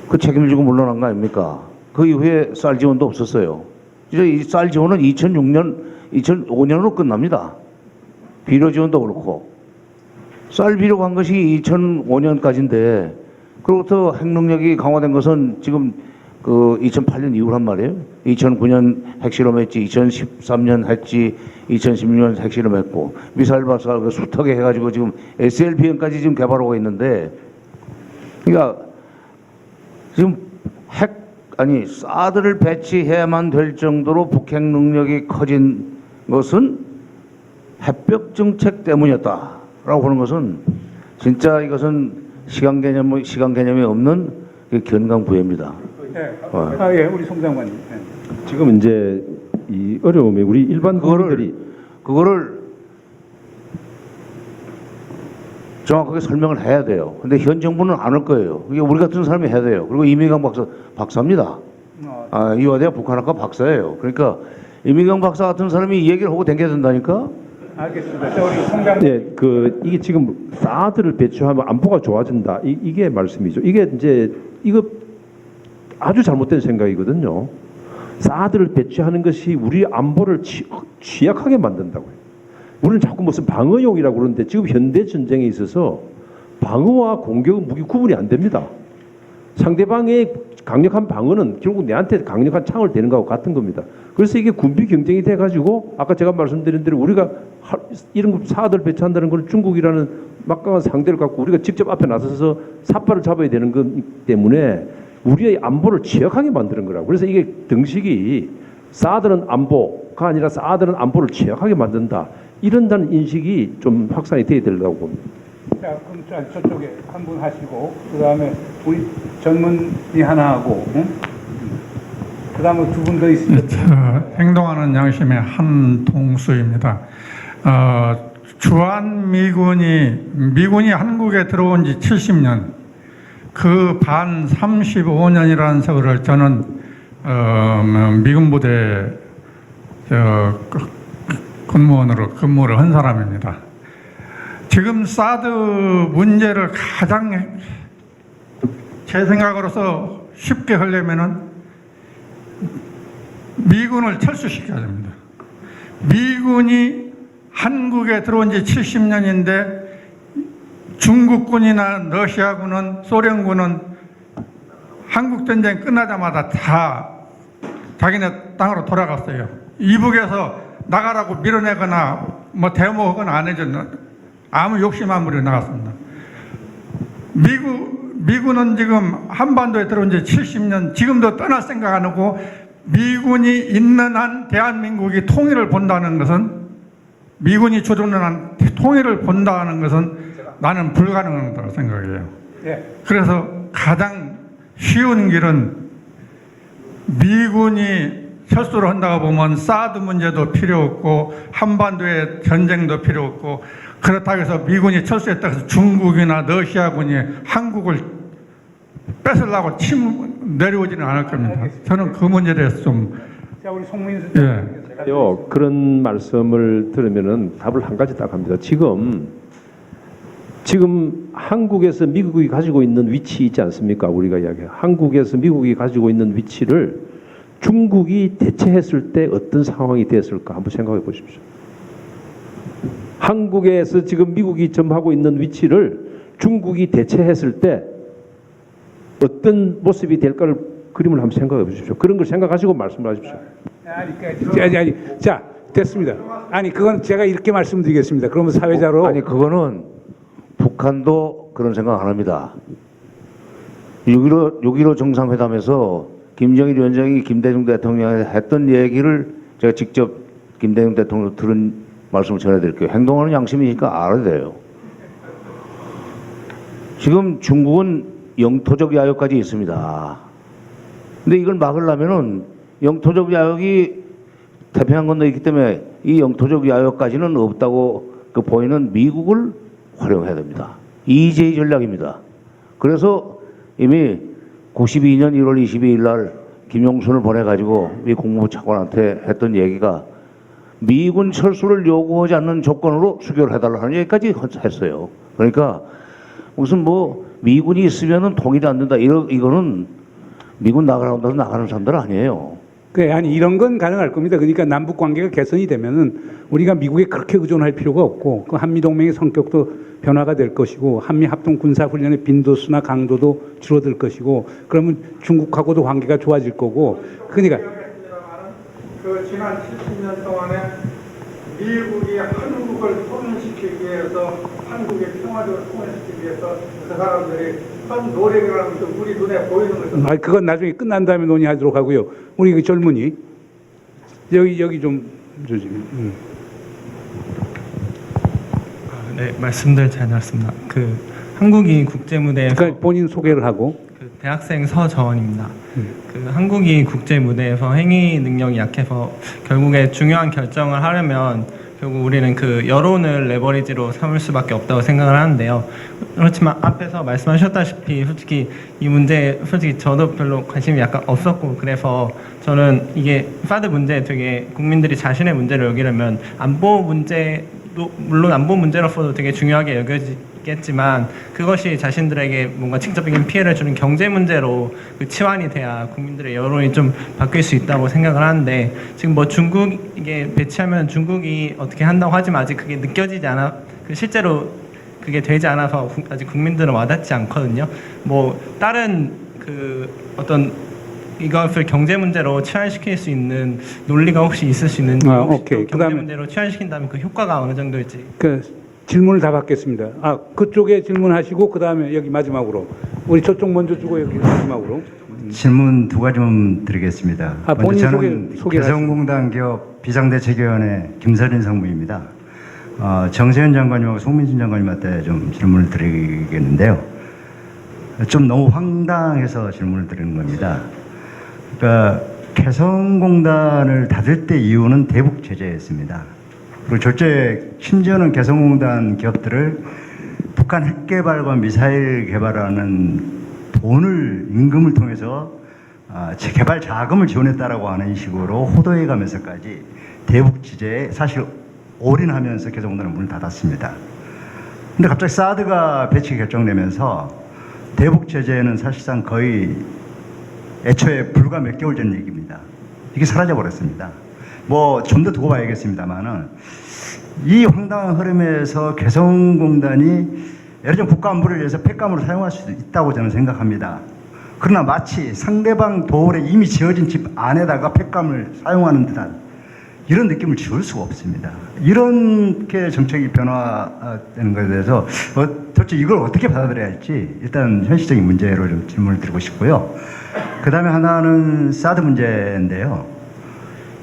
그 책임을 지고 물러난 거 아닙니까? 그 이후에 쌀 지원도 없었어요. 이제 이 쌀 지원은 2005년으로 끝납니다. 비료 지원도 그렇고. 쌀 비료 간 것이 2005년까지인데, 그로부터 핵 능력이 강화된 것은 지금 그 2008년 이후란 말이에요. 2009년 핵실험했지, 2013년 했지, 2016년 핵실험했고, 미사일 발사 숱하게 해가지고 지금 SLBM까지 지금 개발하고 있는데, 그러니까 지금 사드를 배치해야만 될 정도로 북핵 능력이 커진 것은 햇볕 정책 때문이었다라고 보는 것은 진짜 이것은 시간 개념이 없는 견강부회입니다. 예, 우리 송 장관님. 지금 이제 이 어려움이 우리 일반 국민들이 그거를 정확하게 설명을 해야 돼요. 근데 현 정부는 안 할 거예요. 이게 우리 같은 사람이 해야 돼요. 그리고 이민경 박사입니다. 이화대학 북한학과 박사예요. 그러니까 이민경 박사 같은 사람이 이 얘기를 하고 댕겨야 된다니까. 알겠습니다. 자, 우리 송 장관. 네, 이게 지금 사드를 배치하면 안보가 좋아진다. 이게 말씀이죠. 이게 이제 이거 아주 잘못된 생각이거든요. 사드를 배치하는 것이 우리 안보를 취약하게 만든다고요. 우리는 자꾸 무슨 방어용이라고 그러는데 지금 현대 전쟁에 있어서 방어와 공격은 무기 구분이 안 됩니다. 상대방의 강력한 방어는 결국 내한테 강력한 창을 대는 거하고 같은 겁니다. 그래서 이게 군비 경쟁이 돼가지고 아까 제가 말씀드린 대로 우리가 이런 사드를 배치한다는 건 중국이라는 막강한 상대를 갖고 우리가 직접 앞에 나서서 삿발을 잡아야 되는 것 때문에 우리의 안보를 취약하게 만드는 거라고. 그래서 이게 등식이 사드는 안보가 아니라 사드는 안보를 취약하게 만든다. 이런다는 인식이 좀 확산이 돼야 된다고 봅니다. 자, 그럼 저쪽에 한 분 하시고, 그 다음에 우리 전문의 하나 하고, 그 다음에 두 분 더 있습니다. 행동하는 양심의 한동수입니다. 주한 미군이 한국에 들어온 지 70년, 그 반 35년이라는 세월을 저는 미군 부대 군무원으로 근무를 한 사람입니다. 지금 사드 문제를 가장 제 생각으로서 쉽게 하려면은 미군을 철수시켜야 됩니다. 미군이 한국에 들어온 지 70년인데 중국군이나 러시아군은 소련군은 한국전쟁 끝나자마자 다 자기네 땅으로 돌아갔어요. 이북에서 나가라고 밀어내거나 뭐 대모하거나 안 해줬는 아무 욕심 안 부리고 나갔습니다. 미군은 지금 한반도에 들어온 지 70년, 지금도 떠날 생각 안 하고 미군이 있는 한 대한민국이 통일을 본다는 것은, 미군이 주도하는 한 통일을 본다는 것은 나는 불가능하다고 생각해요. 그래서 가장 쉬운 길은 미군이 철수를 한다고 보면 사드 문제도 필요 없고 한반도의 전쟁도 필요 없고, 그렇다고 해서 미군이 철수했다고 해서 중국이나 러시아군이 한국을 뺏으려고 내려오지는 않을 겁니다. 저는 그 문제에 대해서 좀. 자, 우리 송민수. 그런 말씀을 들으면은 답을 한 가지 딱 합니다. 지금 한국에서 미국이 가지고 있는 위치 있지 않습니까? 우리가 이야기해요. 한국에서 미국이 가지고 있는 위치를 중국이 대체했을 때 어떤 상황이 됐을까 한번 생각해 보십시오. 한국에서 지금 미국이 점하고 있는 위치를 중국이 대체했을 때 어떤 모습이 될까를 그림을 한번 생각해 보십시오. 그런 걸 생각하시고 말씀하십시오. 아니, 자, 됐습니다. 아니, 그건 제가 이렇게 말씀드리겠습니다. 그러면 사회자로. 아니 그거는 북한도 그런 생각 안 합니다. 6.15 정상회담에서 김정일 위원장이 김대중 대통령에 했던 얘기를 제가 직접 김대중 대통령 들은 말씀을 전해드릴게요. 행동하는 양심이니까 알아야 돼요. 지금 중국은 영토적 야욕까지 있습니다. 근데 이걸 막으려면은 영토적 야욕이 태평양 건너에 있기 때문에 이 영토적 야욕까지는 없다고 그 보이는 미국을 활용해야 됩니다. EJ 전략입니다. 그래서 이미 92년 1월 22일 날 김용순을 보내가지고 미 국무부 차관한테 했던 얘기가 미군 철수를 요구하지 않는 조건으로 수교를 해달라 하는 얘기까지 했어요. 그러니까 무슨 뭐 미군이 있으면은 통일이 안 된다. 이거는 미군 나가라고 해서 나가는 사람들 아니에요. 그래, 아니 이런 건 가능할 겁니다. 그러니까 남북 관계가 개선이 되면은 우리가 미국에 그렇게 의존할 필요가 없고 그 한미 동맹의 성격도 변화가 될 것이고 한미 합동 군사 훈련의 빈도수나 강도도 줄어들 것이고 그러면 중국하고도 관계가 좋아질 거고 그러니까 그 지난 70년 동안에 미국이 한국을 통일시키기 위해서 한국의 평화적으로 통일시키기 위해서 그 사람들이 한 노력을 하면서 우리 눈에 보이는 것은 그건 나중에 끝난 다음에 논의하도록 하고요. 우리 그 젊은이 여기 좀 주지. 네, 말씀들 잘 들었습니다. 그 한국이 국제무대에서 그러니까 본인 소개를 하고 그 대학생 서정원입니다. 그 한국이 국제무대에서 행위 능력이 약해서 결국에 중요한 결정을 하려면 결국 우리는 그 여론을 레버리지로 삼을 수밖에 없다고 생각을 하는데요. 그렇지만 앞에서 말씀하셨다시피 솔직히 이 문제에 솔직히 저도 별로 관심이 약간 없었고 그래서 저는 이게 사드 문제 되게 국민들이 자신의 문제를 여기려면 안보 문제도 물론 안보 문제로서도 되게 중요하게 여겨지겠지만 그것이 자신들에게 뭔가 직접적인 피해를 주는 경제 문제로 그 치환이 돼야 국민들의 여론이 좀 바뀔 수 있다고 생각을 하는데 지금 뭐 중국에 배치하면 중국이 어떻게 한다고 하지만 아직 그게 느껴지지 않아 그 실제로 그게 되지 않아서 아직 국민들은 와닿지 않거든요. 뭐 다른 그 어떤 이것을 경제 문제로 치환시킬 수 있는 논리가 혹시 있을 수 있는지 혹시 오케이. 또 경제 문제로 치환시킨다면 그 효과가 어느 정도일지. 그 질문을 다 받겠습니다. 그쪽에 질문하시고 그 다음에 여기 마지막으로 우리 저쪽 먼저 주고 여기 마지막으로 질문 두 가지 드리겠습니다. 본인 먼저 저는 개성공단 기업 비상대책위원회 김서린 상무입니다. 정세현 장관님하고 송민준 장관님한테 좀 질문을 드리겠는데요. 좀 너무 황당해서 질문을 드리는 겁니다. 그러니까 개성공단을 닫을 때 이유는 대북 제재였습니다. 그리고 졸제 심지어는 개성공단 기업들을 북한 핵 개발과 미사일 개발하는 돈을 임금을 통해서 개발 자금을 지원했다라고 하는 식으로 호도해 가면서까지 대북 제재에 사실 올인하면서 개성공단은 문을 닫았습니다. 근데 갑자기 사드가 배치 결정되면서 대북 제재는 사실상 거의 애초에 불과 몇 개월 전 얘기입니다. 이게 사라져 버렸습니다. 뭐 좀 더 두고 봐야겠습니다만은 이 황당한 흐름에서 개성공단이 예를 들면 국가 안보를 위해서 폐감으로 사용할 수도 있다고 저는 생각합니다. 그러나 마치 상대방 도울에 이미 지어진 집 안에다가 폐감을 사용하는 듯한 이런 느낌을 지울 수가 없습니다. 이렇게 정책이 변화되는 것에 대해서 도대체 이걸 어떻게 받아들여야 할지 일단 현실적인 문제로 좀 질문을 드리고 싶고요. 그 다음에 하나는 사드 문제인데요.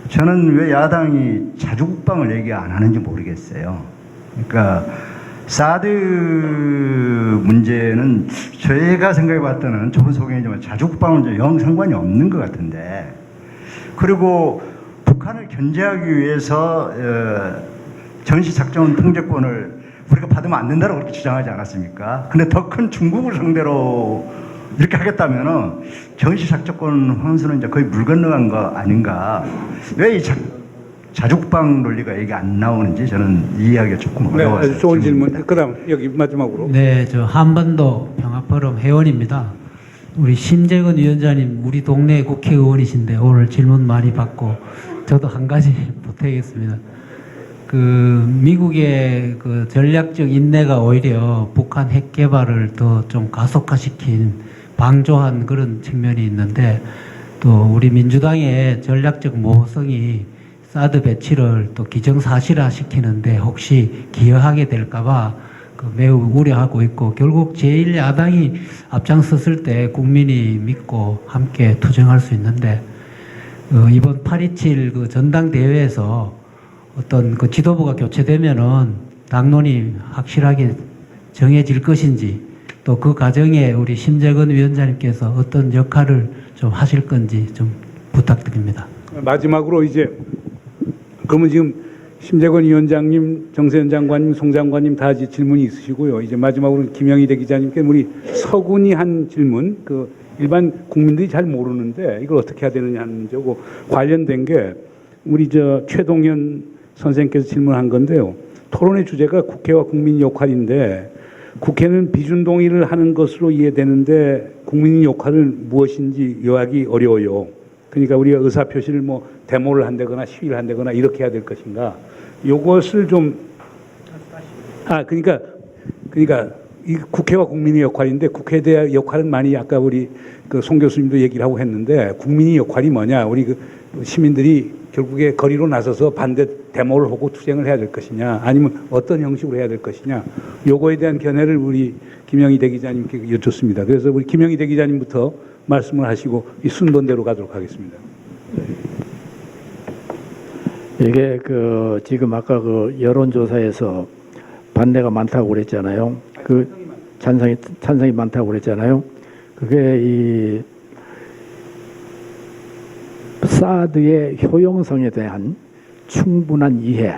저는 왜 야당이 자주국방을 얘기 안 하는지 모르겠어요. 그러니까 사드 문제는 저희가 생각해 봤더니 좁은 소견이지만 자주국방은 영 상관이 없는 것 같은데 그리고 북한을 견제하기 위해서 전시작전 통제권을 우리가 받으면 안 된다고 그렇게 주장하지 않았습니까? 근데 더 큰 중국을 상대로 이렇게 하겠다면은 전시작전권 환수는 이제 거의 물 건너간 거 아닌가? 왜 이 자주국방 논리가 얘기 안 나오는지 저는 이해하기가 조금 어려워요. 네, 좋은 질문. 그다음 여기 마지막으로. 네, 저 한반도 평화포럼 회원입니다. 우리 심재근 위원장님 우리 동네 국회의원이신데 오늘 질문 많이 받고 저도 한 가지 부탁하겠습니다. 그 미국의 그 전략적 인내가 오히려 북한 핵 개발을 더 좀 가속화시킨 방조한 그런 측면이 있는데 또 우리 민주당의 전략적 모호성이 사드 배치를 또 기정사실화 시키는데 혹시 기여하게 될까봐 매우 우려하고 있고 결국 제1야당이 앞장섰을 때 국민이 믿고 함께 투쟁할 수 있는데 이번 8.27 그 전당대회에서 어떤 그 지도부가 교체되면은 당론이 확실하게 정해질 것인지 또 그 과정에 우리 심재건 위원장님께서 어떤 역할을 좀 하실 건지 좀 부탁드립니다. 마지막으로 이제 그러면 지금 심재건 위원장님, 정세현 장관님, 송 장관님 다 질문이 있으시고요. 이제 마지막으로 김영희대 기자님께 우리 서군이 한 질문, 그 일반 국민들이 잘 모르는데 이걸 어떻게 해야 되느냐 하는 저거 관련된 게 우리 저 최동현 선생님께서 질문한 건데요. 토론의 주제가 국회와 국민 역할인데 국회는 비준 동의를 하는 것으로 이해되는데 국민의 역할은 무엇인지 요하기 어려워요. 그러니까 우리가 의사표시를 뭐 데모를 한다거나 시위를 한다거나 이렇게 해야 될 것인가. 요것을 좀 그러니까 이 국회와 국민의 역할인데 국회에 대한 역할은 많이 아까 우리 그 송 교수님도 얘기를 하고 했는데 국민의 역할이 뭐냐. 우리 그 시민들이 결국에 거리로 나서서 반대 데모를 하고 투쟁을 해야 될 것이냐 아니면 어떤 형식으로 해야 될 것이냐 요거에 대한 견해를 우리 김영희 대기자님께 여쭙습니다. 그래서 우리 김영희 대기자님부터 말씀을 하시고 이 순번대로 가도록 하겠습니다. 이게 그 지금 아까 그 여론조사에서 반대가 많다고 그랬잖아요. 그 찬성이 많다고 그랬잖아요. 그게 이 사드의 효용성에 대한 충분한 이해,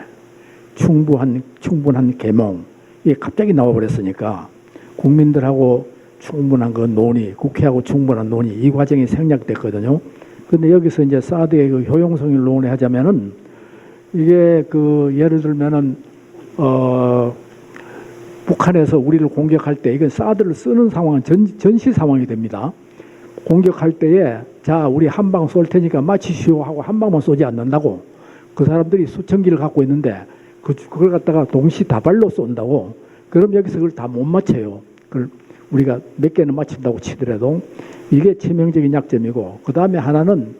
충분한 계몽, 이게 갑자기 나와버렸으니까 국민들하고 충분한 그 논의, 국회하고 충분한 논의, 이 과정이 생략됐거든요. 근데 여기서 이제 사드의 그 효용성을 논의하자면은 이게 그 예를 들면은 북한에서 우리를 공격할 때 이건 사드를 쓰는 상황은 전시 상황이 됩니다. 공격할 때에 자 우리 한 방 쏠 테니까 마치시오 하고 한 방만 쏘지 않는다고. 그 사람들이 수천 기를 갖고 있는데 그걸 갖다가 동시다발로 쏜다고. 그럼 여기서 그걸 다 못 맞춰요. 그걸 우리가 몇 개는 맞춘다고 치더라도 이게 치명적인 약점이고, 그 다음에 하나는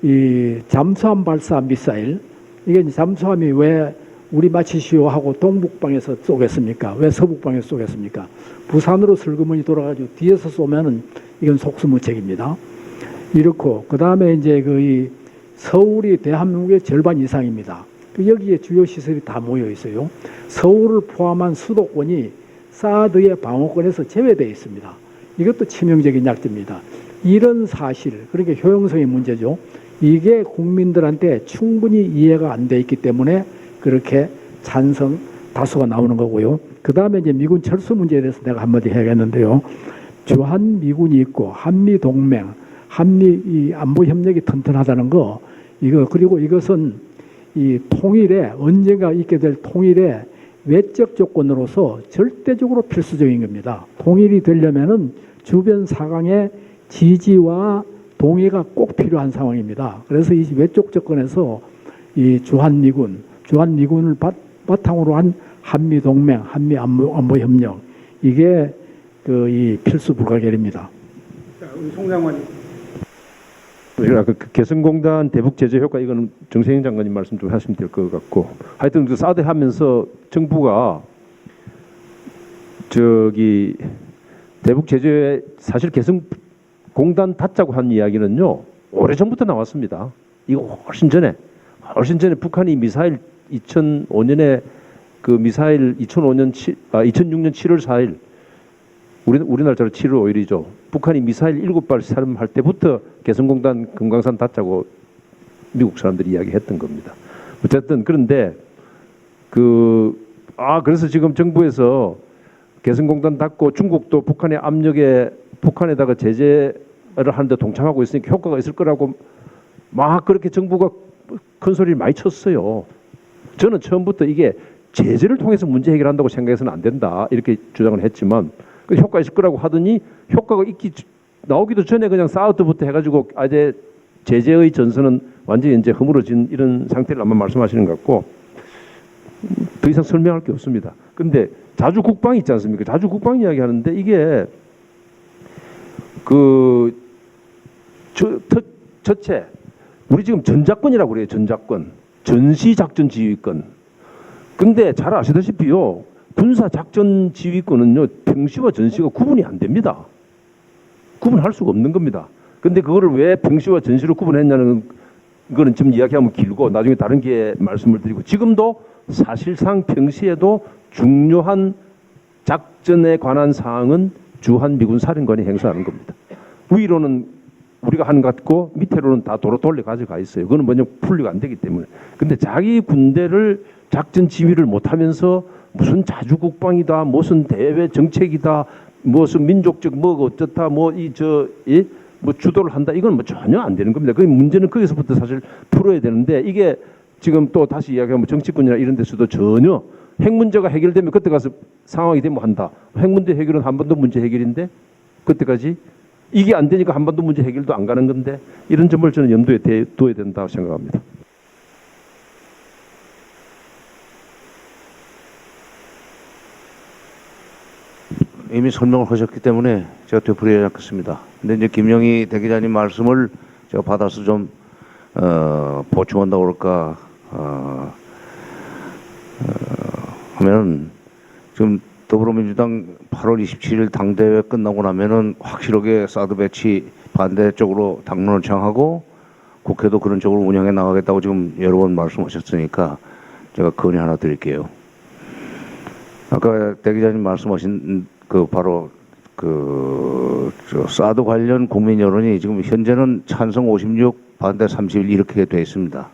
이 잠수함 발사 미사일. 이게 잠수함이 왜 우리 마치시오 하고 동북방에서 쏘겠습니까? 왜 서북방에서 쏘겠습니까? 부산으로 슬그머니 돌아가지고 뒤에서 쏘면은 이건 속수무책입니다. 이렇고, 그 다음에 이제 이 서울이 대한민국의 절반 이상입니다. 여기에 주요 시설이 다 모여 있어요. 서울을 포함한 수도권이 사드의 방어권에서 제외되어 있습니다. 이것도 치명적인 약점입니다. 이런 사실, 그러니까 효용성의 문제죠. 이게 국민들한테 충분히 이해가 안 돼 있기 때문에 그렇게 찬성 다수가 나오는 거고요. 그 다음에 이제 미군 철수 문제에 대해서 내가 한마디 해야겠는데요. 주한 미군이 있고 한미 동맹, 한미 이 안보 협력이 튼튼하다는 거, 이거 그리고 이것은 이 통일에 언젠가 있게 될 통일의 외적 조건으로서 절대적으로 필수적인 겁니다. 통일이 되려면은 주변 사강의 지지와 동의가 꼭 필요한 상황입니다. 그래서 이 외적 조건에서 이 주한미군을 바탕으로 한 한미 동맹, 한미 안보 협력, 이게 이 필수 불가결입니다. 송 장관님. 아까 그 개성공단 대북 제재 효과, 이거는 정세현 장관님 말씀 좀 하시면 될 것 같고, 하여튼 그 사드 하면서 정부가 저기 대북 제재 사실 개성공단 닫자고 한 이야기는요 오래 전부터 나왔습니다. 이거 훨씬 전에 북한이 미사일 2005년에 그 미사일 2006년 7월 4일 우리나라로 7월 5일이죠. 북한이 미사일 7발 사람할 때부터 개성공단 금강산 닫자고 미국 사람들이 이야기했던 겁니다. 어쨌든 그런데 그래서 지금 정부에서 개성공단 닫고 중국도 북한의 압력에 북한에다가 제재를 하는데 동참하고 있으니까 효과가 있을 거라고 막 그렇게 정부가 큰 소리를 많이 쳤어요. 저는 처음부터 이게 제재를 통해서 문제 해결한다고 생각해서는 안 된다 이렇게 주장을 했지만, 그 효과 있을 거라고 하더니 효과가 나오기도 전에 그냥 사우드부터 해가지고 이제 제재의 전선은 완전히 이제 허물어진 이런 상태를 아마 말씀하시는 것 같고, 더 이상 설명할 게 없습니다. 근데 자주 국방 있지 않습니까? 자주 국방 이야기 하는데 이게 첫째, 우리 지금 전작권이라고 그래요. 전작권, 전시작전 지휘권. 근데 잘 아시다시피요, 군사작전 지휘권은요, 평시와 전시가 구분이 안 됩니다. 구분할 수가 없는 겁니다. 근데 그거를 왜 평시와 전시로 구분했냐는 거는 지금 이야기하면 길고 나중에 다른 기회에 말씀을 드리고, 지금도 사실상 평시에도 중요한 작전에 관한 사항은 주한 미군 사령관이 행사하는 겁니다. 위로는 우리가 하는 것 같고 밑으로는 다 도로 돌려 가져가 있어요. 그거는 먼저 분리가 안 되기 때문에. 근데 자기 군대를 작전 지휘를 못하면서 무슨 자주국방이다, 무슨 대외 정책이다, 무슨 민족적 뭐 어쩌다, 뭐 주도를 한다, 이건 뭐 전혀 안 되는 겁니다. 그 문제는 거기서부터 사실 풀어야 되는데, 이게 지금 또 다시 이야기하면 정치권이나 이런 데서도 전혀 핵 문제가 해결되면 그때 가서 상황이 되면 한다. 핵 문제 해결은 한반도 문제 해결인데 그때까지 이게 안 되니까 한반도 문제 해결도 안 가는 건데, 이런 점을 저는 염두에 둬야 된다고 생각합니다. 이미 설명을 하셨기 때문에 제가 되풀이하지 않겠습니다. 근데 이제 김영희 대기자님 말씀을 제가 받아서 좀 보충한다고 그럴까 하면, 지금 더불어민주당 8월 27일 당대회 끝나고 나면은 확실하게 사드 배치 반대 쪽으로 당론을 정하고 국회도 그런 쪽으로 운영해 나가겠다고 지금 여러 번 말씀하셨으니까 제가 건의 하나 드릴게요. 아까 대기자님 말씀하신 바로 사드 관련 국민 여론이 지금 현재는 찬성 56, 반대 31 이렇게 돼 있습니다.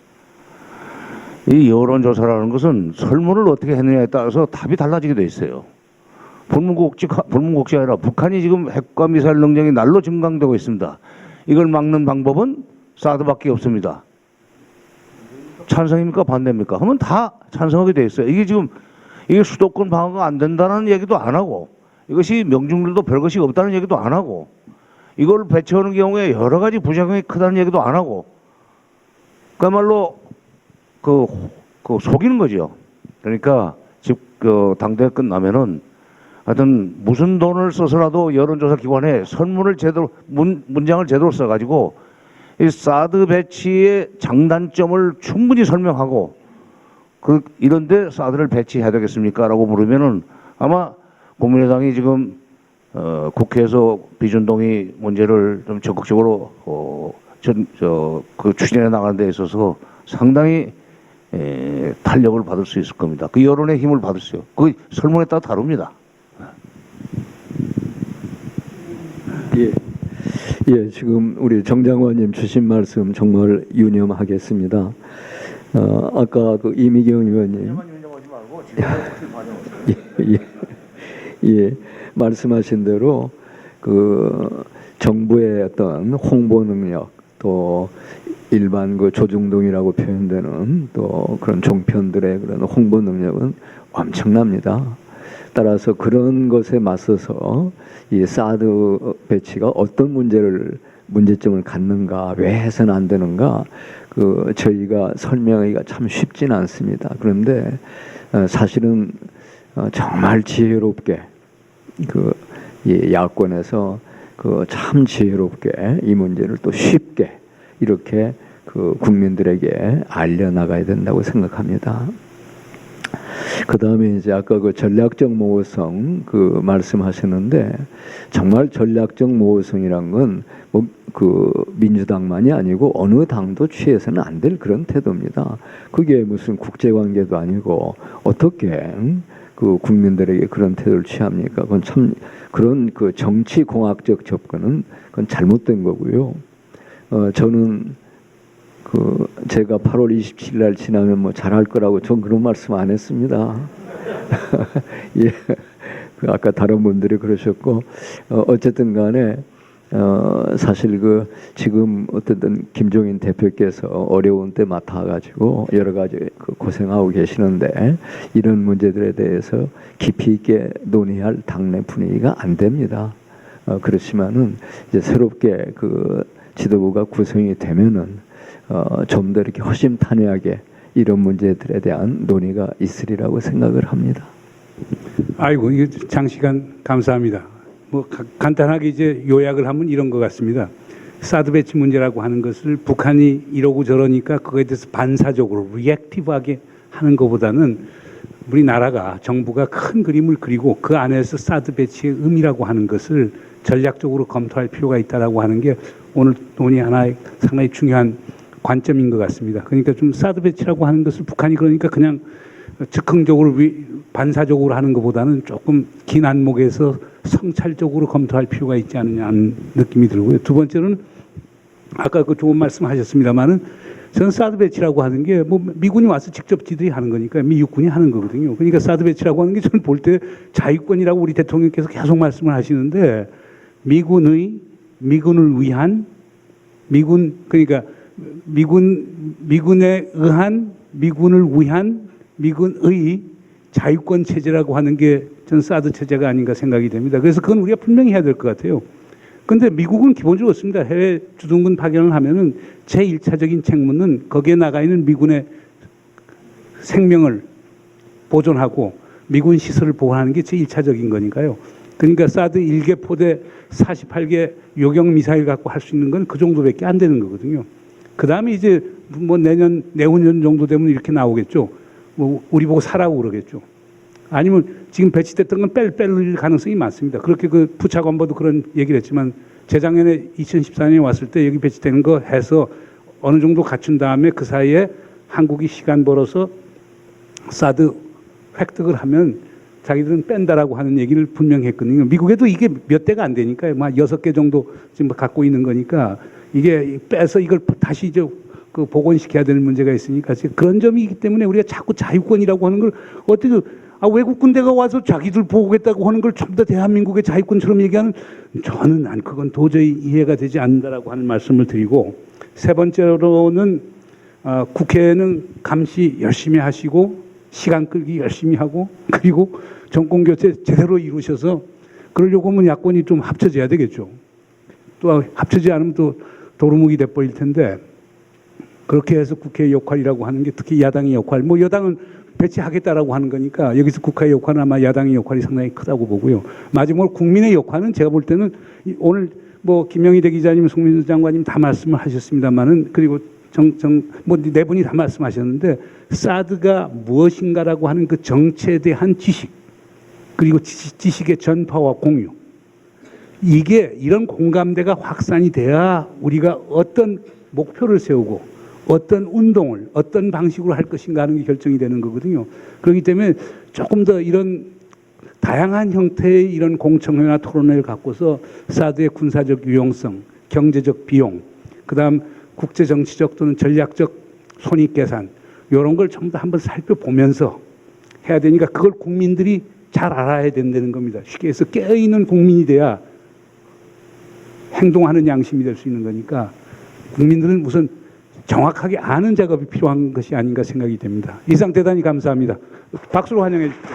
이 여론조사라는 것은 설문을 어떻게 했느냐에 따라서 답이 달라지게 돼 있어요. 불문곡지 아니라 북한이 지금 핵과 미사일 능력이 날로 증강되고 있습니다. 이걸 막는 방법은 사드밖에 없습니다. 찬성입니까 반대입니까? 하면 다 찬성하게 돼 있어요. 이게 수도권 방어가 안 된다는 얘기도 안 하고, 이것이 명중률도 별것이 없다는 얘기도 안 하고, 이걸 배치하는 경우에 여러 가지 부작용이 크다는 얘기도 안 하고, 그야말로 속이는 거죠. 그러니까 당대회 끝나면은 하여튼 무슨 돈을 써서라도 여론조사 기관에 설문을 문장을 제대로 써가지고 이 사드 배치의 장단점을 충분히 설명하고, 이런데 사드를 배치해야 되겠습니까? 라고 물으면은 아마 국민의당이 지금 국회에서 비준동의 문제를 좀 적극적으로 추진해 나가는 데 있어서 상당히 탄력을 받을 수 있을 겁니다. 그 여론의 힘을 받을 수요. 그 설문에 따라 다릅니다. 예, 지금 우리 정 장관님 주신 말씀 정말 유념하겠습니다. 아까 이미경 의원님 말씀하신 대로 정부의 어떤 홍보 능력, 또 일반 조중동이라고 표현되는 또 그런 종편들의 그런 홍보 능력은 엄청납니다. 따라서 그런 것에 맞서서 이 사드 배치가 어떤 문제점을 갖는가, 왜 해서는 안 되는가, 저희가 설명하기가 참 쉽지는 않습니다. 그런데 사실은 정말 지혜롭게 야권에서 참 지혜롭게 이 문제를 또 쉽게 이렇게 국민들에게 알려나가야 된다고 생각합니다. 그 다음에 이제 아까 전략적 모호성 말씀하셨는데, 정말 전략적 모호성이란 건 민주당만이 아니고 어느 당도 취해서는 안 될 그런 태도입니다. 그게 무슨 국제관계도 아니고 어떻게 국민들에게 그런 태도를 취합니까? 그건 참 그런 정치공학적 접근은 그건 잘못된 거고요. 저는 제가 8월 27일 날 지나면 잘할 거라고 전 그런 말씀 안 했습니다. 예, 아까 다른 분들이 그러셨고, 어쨌든 간에 사실 지금 어쨌든 김종인 대표께서 어려운 때 맡아가지고 여러 가지 고생하고 계시는데, 이런 문제들에 대해서 깊이 있게 논의할 당내 분위기가 안 됩니다. 그렇지만은 이제 새롭게 지도부가 구성이 되면은 좀 더 이렇게 허심탄회하게 이런 문제들에 대한 논의가 있으리라고 생각을 합니다. 아이고, 이거 장시간 감사합니다. 뭐 간단하게 이제 요약을 하면 이런 것 같습니다. 사드 배치 문제라고 하는 것을 북한이 이러고 저러니까 그거에 대해서 반사적으로 리액티브하게 하는 것보다는 우리나라가 정부가 큰 그림을 그리고 그 안에서 사드 배치의 의미라고 하는 것을 전략적으로 검토할 필요가 있다라고 하는 게 오늘 논의 하나의 상당히 중요한 관점인 것 같습니다. 그러니까 좀 사드 배치라고 하는 것을 북한이 그러니까 그냥 즉흥적으로 반사적으로 하는 것보다는 조금 긴 안목에서 성찰적으로 검토할 필요가 있지 않느냐 하는 느낌이 들고요. 두 번째로는 아까 그 좋은 말씀하셨습니다만은 저는 사드 배치라고 하는 게 뭐 미군이 와서 직접 지들이 하는 거니까 미 육군이 하는 거거든요. 그러니까 사드 배치라고 하는 게 저는 볼 때 자위권이라고 우리 대통령께서 계속 말씀을 하시는데 미군을 위한 그러니까 미군에 의한 미군을 위한 미군의 자유권 체제라고 하는 게 전 사드 체제가 아닌가 생각이 됩니다. 그래서 그건 우리가 분명히 해야 될 것 같아요. 그런데 미국은 기본적으로 없습니다. 해외 주둔군 파견을 하면은 제1차적인 책무는 거기에 나가 있는 미군의 생명을 보존하고 미군 시설을 보호하는 게 제1차적인 거니까요. 그러니까 사드 1개 포대 48개 요격 미사일 갖고 할 수 있는 건 그 정도밖에 안 되는 거거든요. 그 다음에 이제 뭐 내후년 정도 되면 이렇게 나오겠죠. 뭐 우리 보고 사라고 그러겠죠. 아니면 지금 배치됐던 건 뺄 가능성이 많습니다. 그렇게 그 부차관보도 그런 얘기를 했지만 재작년에 2014년에 왔을 때 여기 배치되는 거 해서 어느 정도 갖춘 다음에 그 사이에 한국이 시간 벌어서 사드 획득을 하면 자기들은 뺀다라고 하는 얘기를 분명히 했거든요. 미국에도 이게 몇 대가 안 되니까요. 막 6개 정도 지금 갖고 있는 거니까 이게 빼서 이걸 다시 이제 그 복원시켜야 되는 문제가 있으니까 그런 점이 있기 때문에 우리가 자꾸 자유권이라고 하는 걸 어떻게 외국 군대가 와서 자기들 보호하겠다고 하는 걸 전부 다 대한민국의 자유권처럼 얘기하는 저는 그건 도저히 이해가 되지 않는다라고 하는 말씀을 드리고 세 번째로는 국회는 감시 열심히 하시고 시간 끌기 열심히 하고 그리고 정권 교체 제대로 이루셔서 그러려고 하면 야권이 좀 합쳐져야 되겠죠. 또 합쳐지지 않으면 또 도루묵이 돼버릴 텐데 그렇게 해서 국회의 역할이라고 하는 게 특히 야당의 역할 뭐 여당은 배치하겠다라고 하는 거니까 여기서 국회의 역할은 아마 야당의 역할이 상당히 크다고 보고요. 마지막으로 국민의 역할은 제가 볼 때는 오늘 뭐 김영희 대기자님, 송민수 장관님 다 말씀을 하셨습니다만은 그리고 뭐 네 분이 다 말씀하셨는데 사드가 무엇인가라고 하는 그 정체에 대한 지식 그리고 지식의 전파와 공유 이게 이런 공감대가 확산이 돼야 우리가 어떤 목표를 세우고 어떤 운동을 어떤 방식으로 할 것인가 하는 게 결정이 되는 거거든요. 그렇기 때문에 조금 더 이런 다양한 형태의 이런 공청회나 토론회를 갖고서 사드의 군사적 유용성, 경제적 비용, 그다음 국제정치적 또는 전략적 손익계산 이런 걸 전부 다 한번 살펴보면서 해야 되니까 그걸 국민들이 잘 알아야 된다는 겁니다. 쉽게 해서 깨어있는 국민이 돼야 행동하는 양심이 될 수 있는 거니까 국민들은 우선 정확하게 아는 작업이 필요한 것이 아닌가 생각이 됩니다. 이상 대단히 감사합니다. 박수로 환영해 주십시오.